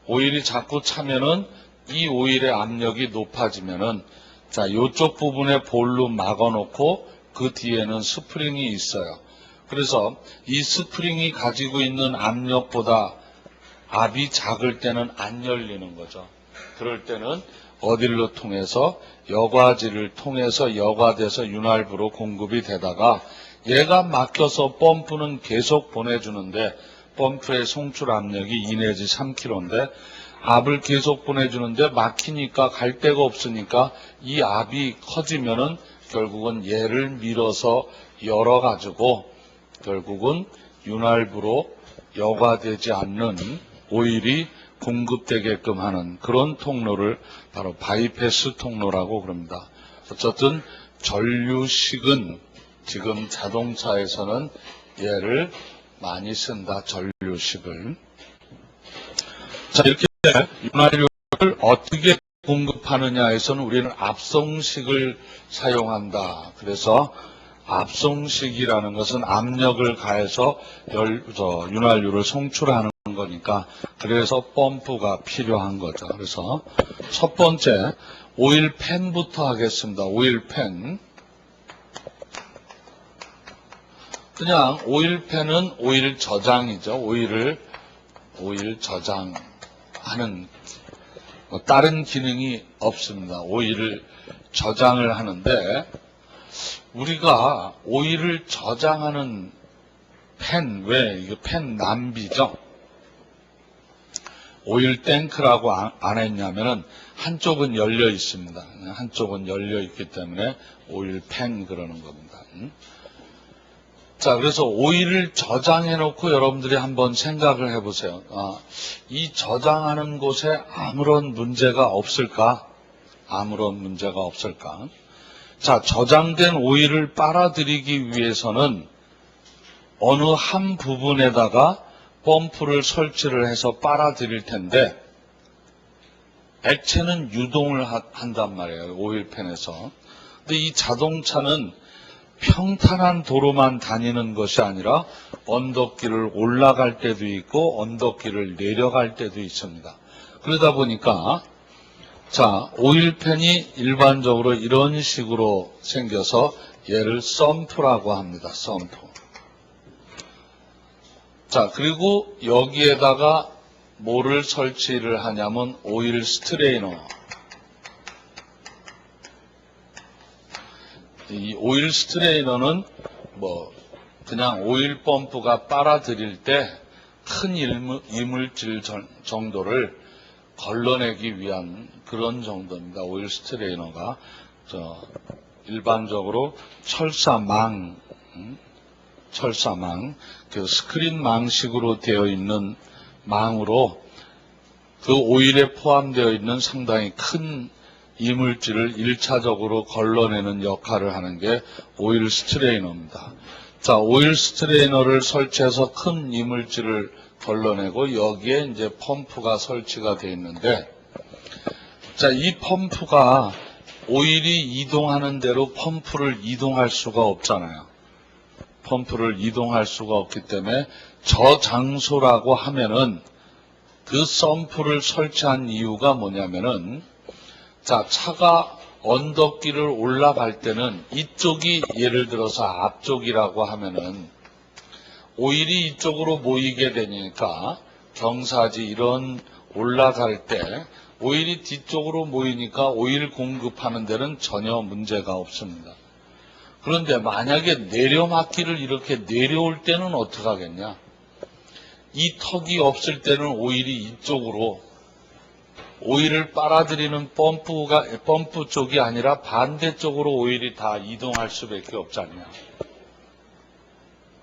오일이 자꾸 차면은 이 오일의 압력이 높아지면은, 자, 요쪽 부분에 볼로 막아놓고 그 뒤에는 스프링이 있어요. 그래서 이 스프링이 가지고 있는 압력보다 압이 작을 때는 안 열리는 거죠. 그럴 때는 어디로 통해서 여과지를 통해서 여과돼서 윤활부로 공급이 되다가 얘가 막혀서 펌프는 계속 보내주는데, 펌프의 송출 압력이 2 내지 3kg인데 압을 계속 보내주는데 막히니까 갈 데가 없으니까 이 압이 커지면은 결국은 얘를 밀어서 열어가지고 결국은 윤활부로 여과되지 않는 오일이 공급되게끔 하는 그런 통로를 바로 바이패스 통로라고 그럽니다. 어쨌든 전류식은 지금 자동차에서는 얘를 많이 쓴다, 전류식을. 자, 이렇게 윤활유를 어떻게 공급하느냐에서는 우리는 압송식을 사용한다. 그래서 압송식이라는 것은 압력을 가해서 윤활유를 송출하는 거니까, 그래서 펌프가 필요한 거죠. 그래서 첫 번째 오일팬부터 하겠습니다. 오일팬. 그냥 오일팬은 오일 저장이죠. 오일 저장하는 다른 기능이 없습니다. 오일을 저장을 하는데, 우리가 오일을 저장하는 팬, 왜 이게 팬 남비죠? 오일 탱크라고 안 했냐면은 한쪽은 열려 있습니다. 한쪽은 열려 있기 때문에 오일 팬 그러는 겁니다. 자, 그래서 오일을 저장해 놓고 여러분들이 한번 생각을 해보세요. 이 저장하는 곳에 아무런 문제가 없을까? 아무런 문제가 없을까? 자, 저장된 오일을 빨아들이기 위해서는 어느 한 부분에다가 펌프를 설치를 해서 빨아들일 텐데, 액체는 유동을 한단 말이에요. 오일팬에서. 근데 이 자동차는 평탄한 도로만 다니는 것이 아니라 언덕길을 올라갈 때도 있고 언덕길을 내려갈 때도 있습니다. 그러다 보니까, 자, 오일팬이 일반적으로 이런 식으로 생겨서 얘를 썸프라고 합니다. 썸프. 자, 그리고 여기에다가 뭐를 설치를 하냐면 오일 스트레이너. 이 오일 스트레이너는 그냥 오일 펌프가 빨아들일 때 큰 이물질 정도를 걸러내기 위한 그런 정도입니다. 오일 스트레이너가 일반적으로 철사망, 그 스크린 망식으로 되어 있는 망으로 그 오일에 포함되어 있는 상당히 큰 이물질을 1차적으로 걸러내는 역할을 하는 게 오일 스트레이너입니다. 자, 오일 스트레이너를 설치해서 큰 이물질을 걸러내고 여기에 이제 펌프가 설치가 되어 있는데, 자, 이 펌프가 오일이 이동하는 대로 펌프를 이동할 수가 없잖아요. 펌프를 이동할 수가 없기 때문에 저 장소라고 하면은 그 펌프를 설치한 이유가 뭐냐면은, 자, 차가 언덕길을 올라갈 때는 이쪽이 예를 들어서 앞쪽이라고 하면은 오일이 이쪽으로 모이게 되니까 경사지 이런 올라갈 때 오일이 뒤쪽으로 모이니까 오일 공급하는 데는 전혀 문제가 없습니다. 그런데 만약에 내려막기를 이렇게 내려올 때는 어떡하겠냐? 이 턱이 없을 때는 오일이 이쪽으로, 오일을 빨아들이는 펌프 쪽이 아니라 반대쪽으로 오일이 다 이동할 수밖에 없지 않냐.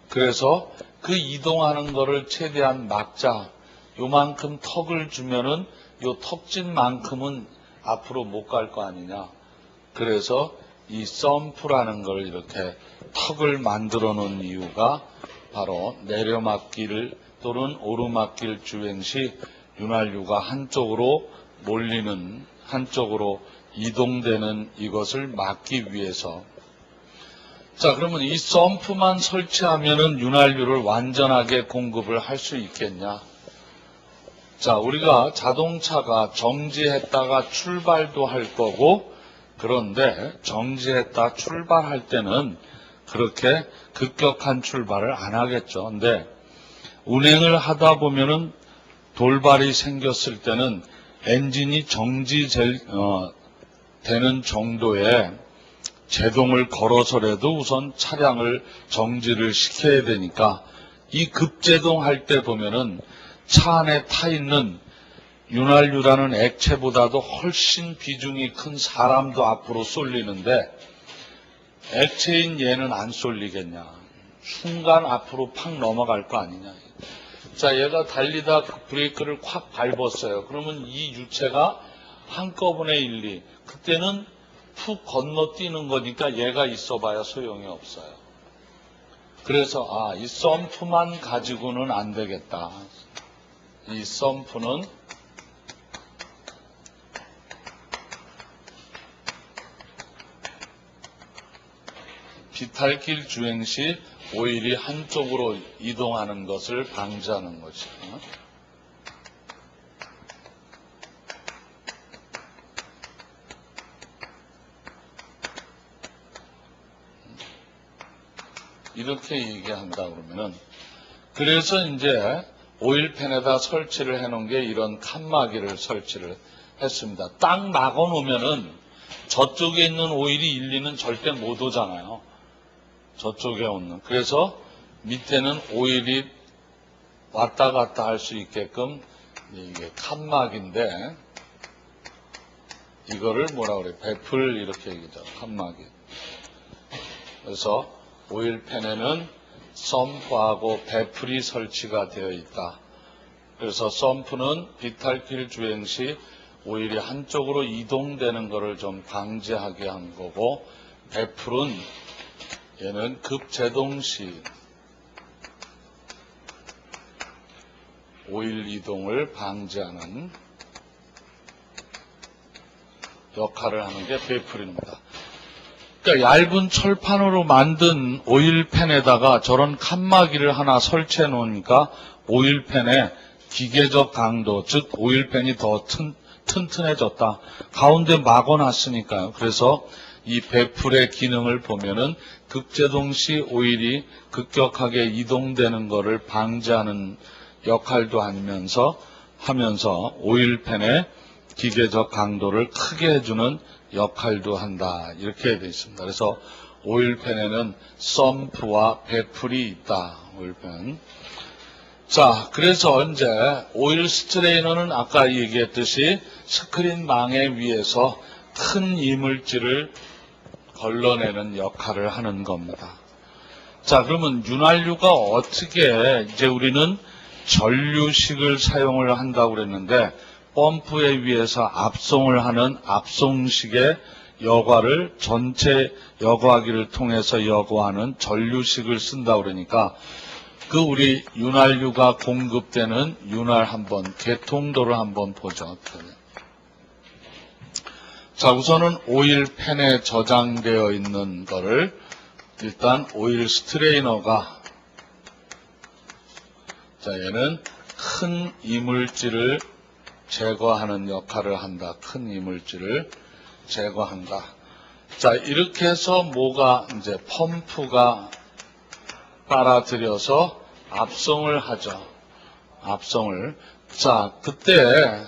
그래서 그 이동하는 거를 최대한 막자. 요만큼 턱을 주면은 요 턱진 만큼은 앞으로 못 갈 거 아니냐. 그래서 이 썸프라는 걸 이렇게 턱을 만들어 놓은 이유가 바로 내려막길 또는 오르막길 주행 시 윤활유가 한쪽으로 몰리는, 한쪽으로 이동되는 이것을 막기 위해서. 자, 그러면 이 썸프만 설치하면은 윤활유를 완전하게 공급을 할 수 있겠냐? 자, 우리가 자동차가 정지했다가 출발도 할 거고, 그런데 정지했다 출발할 때는 그렇게 급격한 출발을 안 하겠죠. 근데 운행을 하다 보면은 돌발이 생겼을 때는 엔진이 정지되는 정도의 제동을 걸어서라도 우선 차량을 정지를 시켜야 되니까 이 급제동할 때 보면은 차 안에 타 있는 윤활유라는 액체보다도 훨씬 비중이 큰 사람도 앞으로 쏠리는데 액체인 얘는 안 쏠리겠냐. 순간 앞으로 팍 넘어갈 거 아니냐. 자, 얘가 달리다 브레이크를 콱 밟았어요. 그러면 이 유체가 한꺼번에 그때는 푹 건너뛰는 거니까 얘가 있어봐야 소용이 없어요. 그래서 이 썸프만 가지고는 안 되겠다. 이 썸프는 비탈길 주행 시 오일이 한쪽으로 이동하는 것을 방지하는 거죠. 이렇게 얘기한다 그러면은, 그래서 이제 오일팬에다 설치를 해놓은 게 이런 칸막이를 설치를 했습니다. 딱 막아놓으면은 저쪽에 있는 오일이 2는 절대 못 오잖아요. 저쪽에 오는. 그래서 밑에는 오일이 왔다 갔다 할 수 있게끔 이게 칸막인데, 이거를 뭐라 그래? 베풀 이렇게 얘기죠. 칸막이. 그래서 오일팬에는 썸프하고 베풀이 설치가 되어 있다. 그래서 썸프는 비탈길 주행 시 오일이 한쪽으로 이동되는 것을 좀 방지하게 한 거고, 베풀은 얘는 급제동 시 오일 이동을 방지하는 역할을 하는 게 베풀입니다. 그러니까 얇은 철판으로 만든 오일팬에다가 저런 칸막이를 하나 설치해 놓으니까 오일팬의 기계적 강도, 즉 오일팬이 더 튼튼해졌다. 가운데 막아놨으니까요. 그래서 이 베풀의 기능을 보면은 급제동 시 오일이 급격하게 이동되는 것을 방지하는 역할도 하면서 오일팬의 기계적 강도를 크게 해주는 역할도 한다. 이렇게 되어 있습니다. 그래서 오일팬에는 썸프와 베풀이 있다. 오일팬. 자, 그래서 이제 오일 스트레이너는 아까 얘기했듯이 스크린망에 위에서 큰 이물질을 걸러내는 역할을 하는 겁니다. 자, 그러면 윤활유가 어떻게, 이제 우리는 전류식을 사용을 한다고 그랬는데, 펌프에 의해서 압송을 하는 압송식의 여과를 전체 여과기를 통해서 여과하는 전류식을 쓴다고 그러니까, 그 우리 윤활유가 공급되는 개통도를 한번 보죠. 자, 우선은 오일팬에 저장되어 있는 거를 일단 오일 스트레이너가, 자, 얘는 큰 이물질을 제거하는 역할을 한다. 큰 이물질을 제거한다. 자, 이렇게 해서 뭐가 이제 펌프가 빨아들여서 압송을 하죠. 압송을. 자, 그때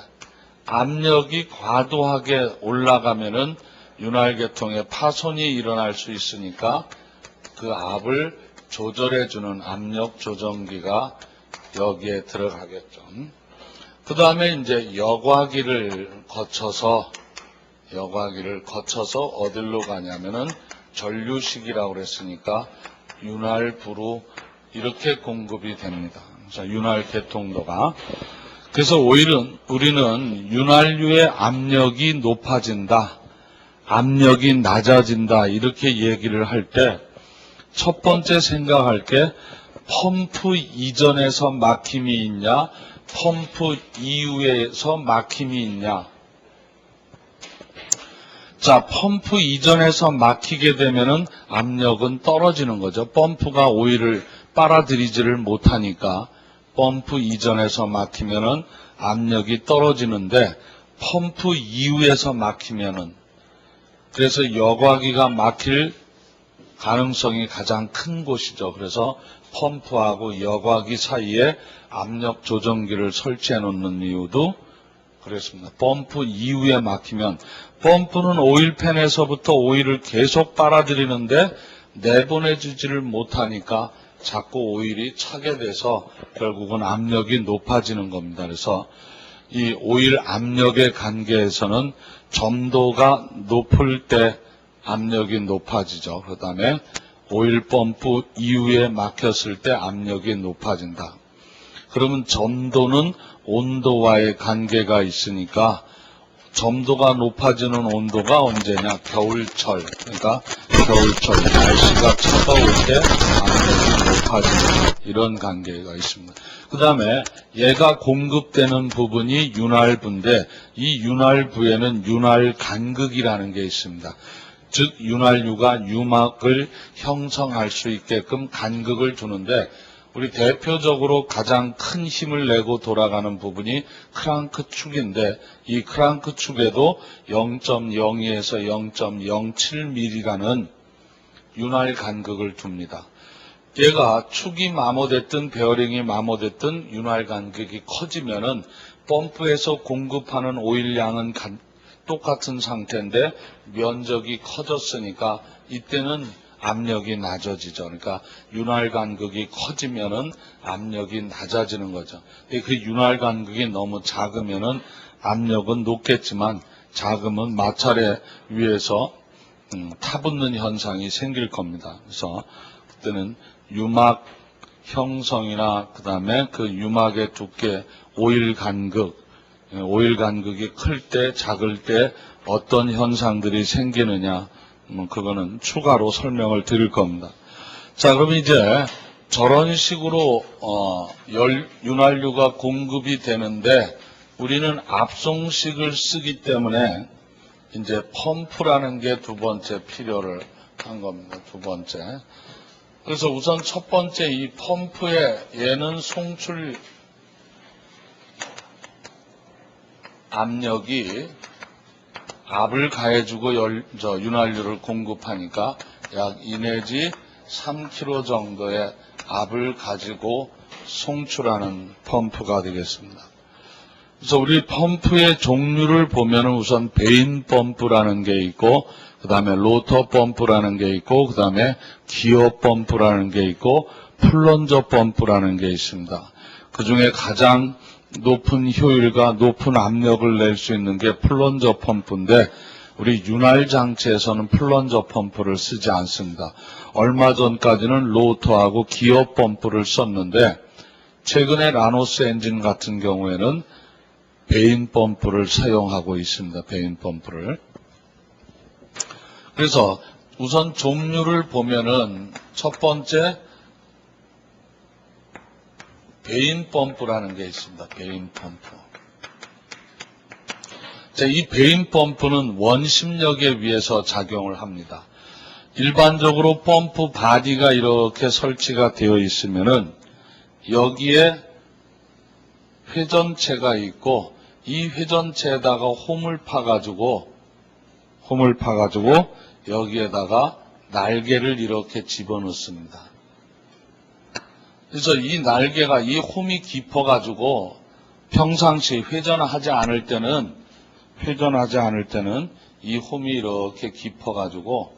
압력이 과도하게 올라가면은 윤활계통에 파손이 일어날 수 있으니까 그 압을 조절해주는 압력 조정기가 여기에 들어가겠죠. 그 다음에 이제 여과기를 거쳐서 어디로 가냐면은 전류식이라고 그랬으니까 윤활부로 이렇게 공급이 됩니다. 자, 윤활계통도가. 그래서 오일은 우리는 윤활유의 압력이 높아진다, 압력이 낮아진다 이렇게 얘기를 할 때 첫 번째 생각할 게 펌프 이전에서 막힘이 있냐, 펌프 이후에서 막힘이 있냐. 자, 펌프 이전에서 막히게 되면은 압력은 떨어지는 거죠. 펌프가 오일을 빨아들이지를 못하니까 펌프 이전에서 막히면은 압력이 떨어지는데 펌프 이후에서 막히면은, 그래서 여과기가 막힐 가능성이 가장 큰 곳이죠. 그래서 펌프하고 여과기 사이에 압력 조정기를 설치해 놓는 이유도 그렇습니다. 펌프 이후에 막히면, 펌프는 오일팬에서부터 오일을 계속 빨아들이는데 내보내주지를 못하니까 자꾸 오일이 차게 돼서 결국은 압력이 높아지는 겁니다. 그래서 이 오일 압력의 관계에서는 점도가 높을 때 압력이 높아지죠. 그 다음에 오일 펌프 이후에 막혔을 때 압력이 높아진다. 그러면 점도는 온도와의 관계가 있으니까 점도가 높아지는 온도가 언제냐? 겨울철. 그러니까 겨울철, 날씨가 차가울 때 압력이 높아지는 이런 관계가 있습니다. 그 다음에 얘가 공급되는 부분이 윤활부인데 이 윤활부에는 윤활간극이라는 게 있습니다. 즉 윤활유가 유막을 형성할 수 있게끔 간극을 주는데 우리 대표적으로 가장 큰 힘을 내고 돌아가는 부분이 크랑크 축인데 이 크랑크 축에도 0.02에서 0.07mm라는 윤활 간극을 둡니다. 얘가 축이 마모됐든 베어링이 마모됐든 윤활 간극이 커지면은 펌프에서 공급하는 오일 양은 똑같은 상태인데 면적이 커졌으니까 이때는 압력이 낮아지죠. 그러니까 윤활 간극이 커지면은 압력이 낮아지는 거죠. 근데 그 윤활 간극이 너무 작으면은 압력은 높겠지만 작으면 마찰에 의해서 타붙는 현상이 생길 겁니다. 그래서 그때는 유막 형성이나 그 다음에 그 유막의 두께, 오일 간극이 클 때, 작을 때 어떤 현상들이 생기느냐, 그거는 추가로 설명을 드릴 겁니다. 자, 그럼 이제 저런 식으로 윤활유가 공급이 되는데 우리는 압송식을 쓰기 때문에 이제 펌프라는 게 두 번째 필요를 한 겁니다. 두 번째. 그래서 우선 첫 번째 이 펌프에 얘는 송출 압력이 압을 가해주고 윤활유를 공급하니까 약 2 내지 3kg 정도의 압을 가지고 송출하는 펌프가 되겠습니다. 그래서 우리 펌프의 종류를 보면 우선 베인 펌프라는 게 있고 그 다음에 로터 펌프라는 게 있고 그 다음에 기어 펌프라는 게 있고 플런저 펌프라는 게 있습니다. 그 중에 가장 높은 효율과 높은 압력을 낼 수 있는 게 플런저 펌프인데 우리 윤활 장치에서는 플런저 펌프를 쓰지 않습니다. 얼마 전까지는 로터하고 기어 펌프를 썼는데 최근에 라노스 엔진 같은 경우에는 베인 펌프를 사용하고 있습니다. 베인 펌프를. 그래서 우선 종류를 보면은 첫 번째 베인 펌프라는 게 있습니다. 베인 펌프. 자, 이 베인 펌프는 원심력에 의해서 작용을 합니다. 일반적으로 펌프 바디가 이렇게 설치가 되어 있으면은 여기에 회전체가 있고 이 회전체에다가 홈을 파가지고 여기에다가 날개를 이렇게 집어넣습니다. 그래서 이 날개가 이 홈이 깊어가지고 평상시 회전하지 않을 때는 이 홈이 이렇게 깊어가지고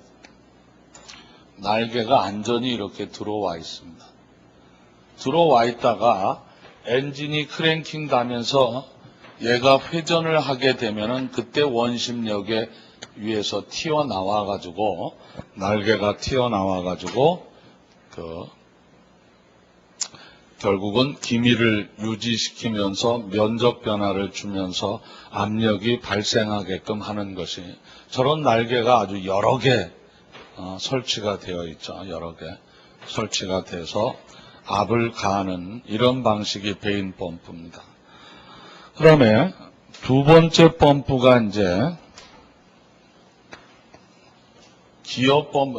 날개가 안전히 이렇게 들어와 있습니다. 들어와 있다가 엔진이 크랭킹 다면서 얘가 회전을 하게 되면은 그때 원심력에 의해서 튀어나와가지고 날개가 튀어나와가지고 결국은 기미를 유지시키면서 면적 변화를 주면서 압력이 발생하게끔 하는 것이, 저런 날개가 아주 여러 개 설치가 되어 있죠. 여러 개 설치가 돼서 압을 가하는 이런 방식이 베인 펌프입니다. 그 다음에 두 번째 펌프가 이제 기어 펌프,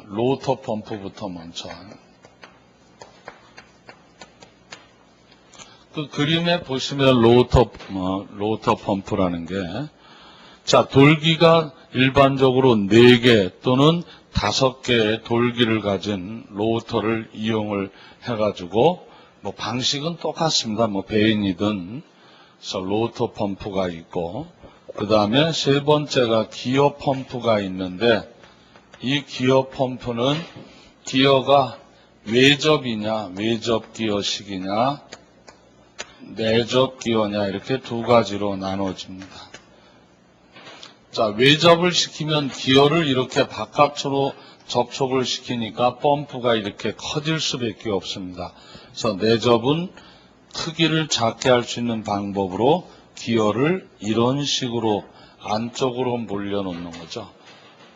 로터 펌프부터 먼저. 그 그림에 보시면 로터 펌프라는 게, 자, 돌기가 일반적으로 4개 또는 5개의 돌기를 가진 로터를 이용을 해가지고, 방식은 똑같습니다. 베인이든, 그래서 로터 펌프가 있고, 그 다음에 세 번째가 기어 펌프가 있는데, 이 기어 펌프는 기어가 외접이냐, 외접 기어식이냐, 내접 기어냐, 이렇게 두 가지로 나눠집니다. 자, 외접을 시키면 기어를 이렇게 바깥으로 접촉을 시키니까 펌프가 이렇게 커질 수밖에 없습니다. 그래서 내접은 크기를 작게 할 수 있는 방법으로 기어를 이런 식으로 안쪽으로 몰려놓는 거죠.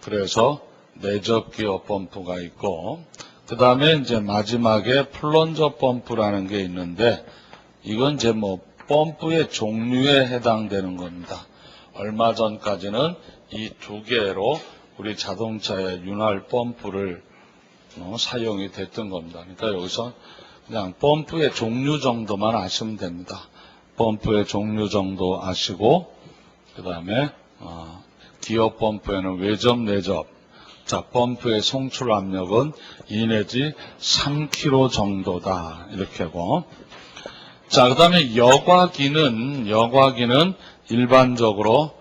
그래서 내접 기어 펌프가 있고, 그 다음에 이제 마지막에 플런저 펌프라는 게 있는데, 이건 이제 펌프의 종류에 해당되는 겁니다. 얼마 전까지는 이 두 개로 우리 자동차의 윤활 펌프를 사용이 됐던 겁니다. 그러니까 여기서 그냥 펌프의 종류 정도만 아시면 됩니다. 펌프의 종류 정도 아시고, 그 다음에 기어 펌프에는 외접, 내접. 자, 펌프의 송출 압력은 2 내지 3kg 정도다. 이렇게고. 자, 그 다음에 여과기는 일반적으로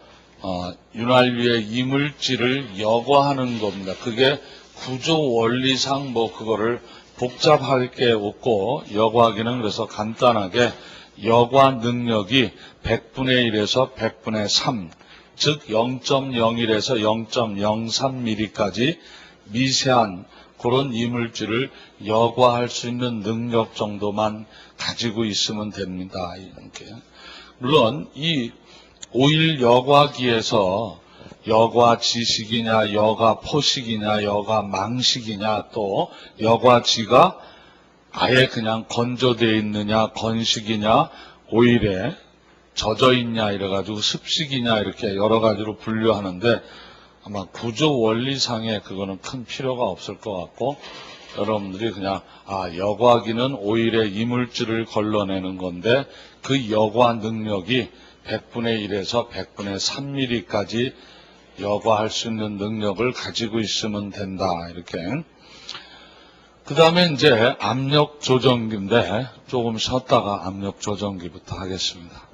윤활유의 이물질을 여과하는 겁니다. 그게 구조 원리상 그거를 복잡할 게 없고, 여과기는 그래서 간단하게 여과 능력이 100분의 1에서 100분의 3, 즉 0.01에서 0.03mm까지 미세한 그런 이물질을 여과할 수 있는 능력 정도만 가지고 있으면 됩니다. 이렇게. 물론 이 오일 여과기에서 여과 지식이냐, 여과 포식이냐, 여과 망식이냐, 또 여과지가 아예 그냥 건조되어 있느냐, 건식이냐, 오일에 젖어 있냐, 이래가지고 습식이냐, 이렇게 여러 가지로 분류하는데, 아마 구조 원리상에 그거는 큰 필요가 없을 것 같고, 여러분들이 그냥 여과기는 오일의 이물질을 걸러내는 건데, 그 여과 능력이 100분의 1에서 100분의 3mm까지 여과할 수 있는 능력을 가지고 있으면 된다. 이렇게. 그 다음에 이제 압력 조정기인데, 조금 쉬었다가 압력 조정기부터 하겠습니다.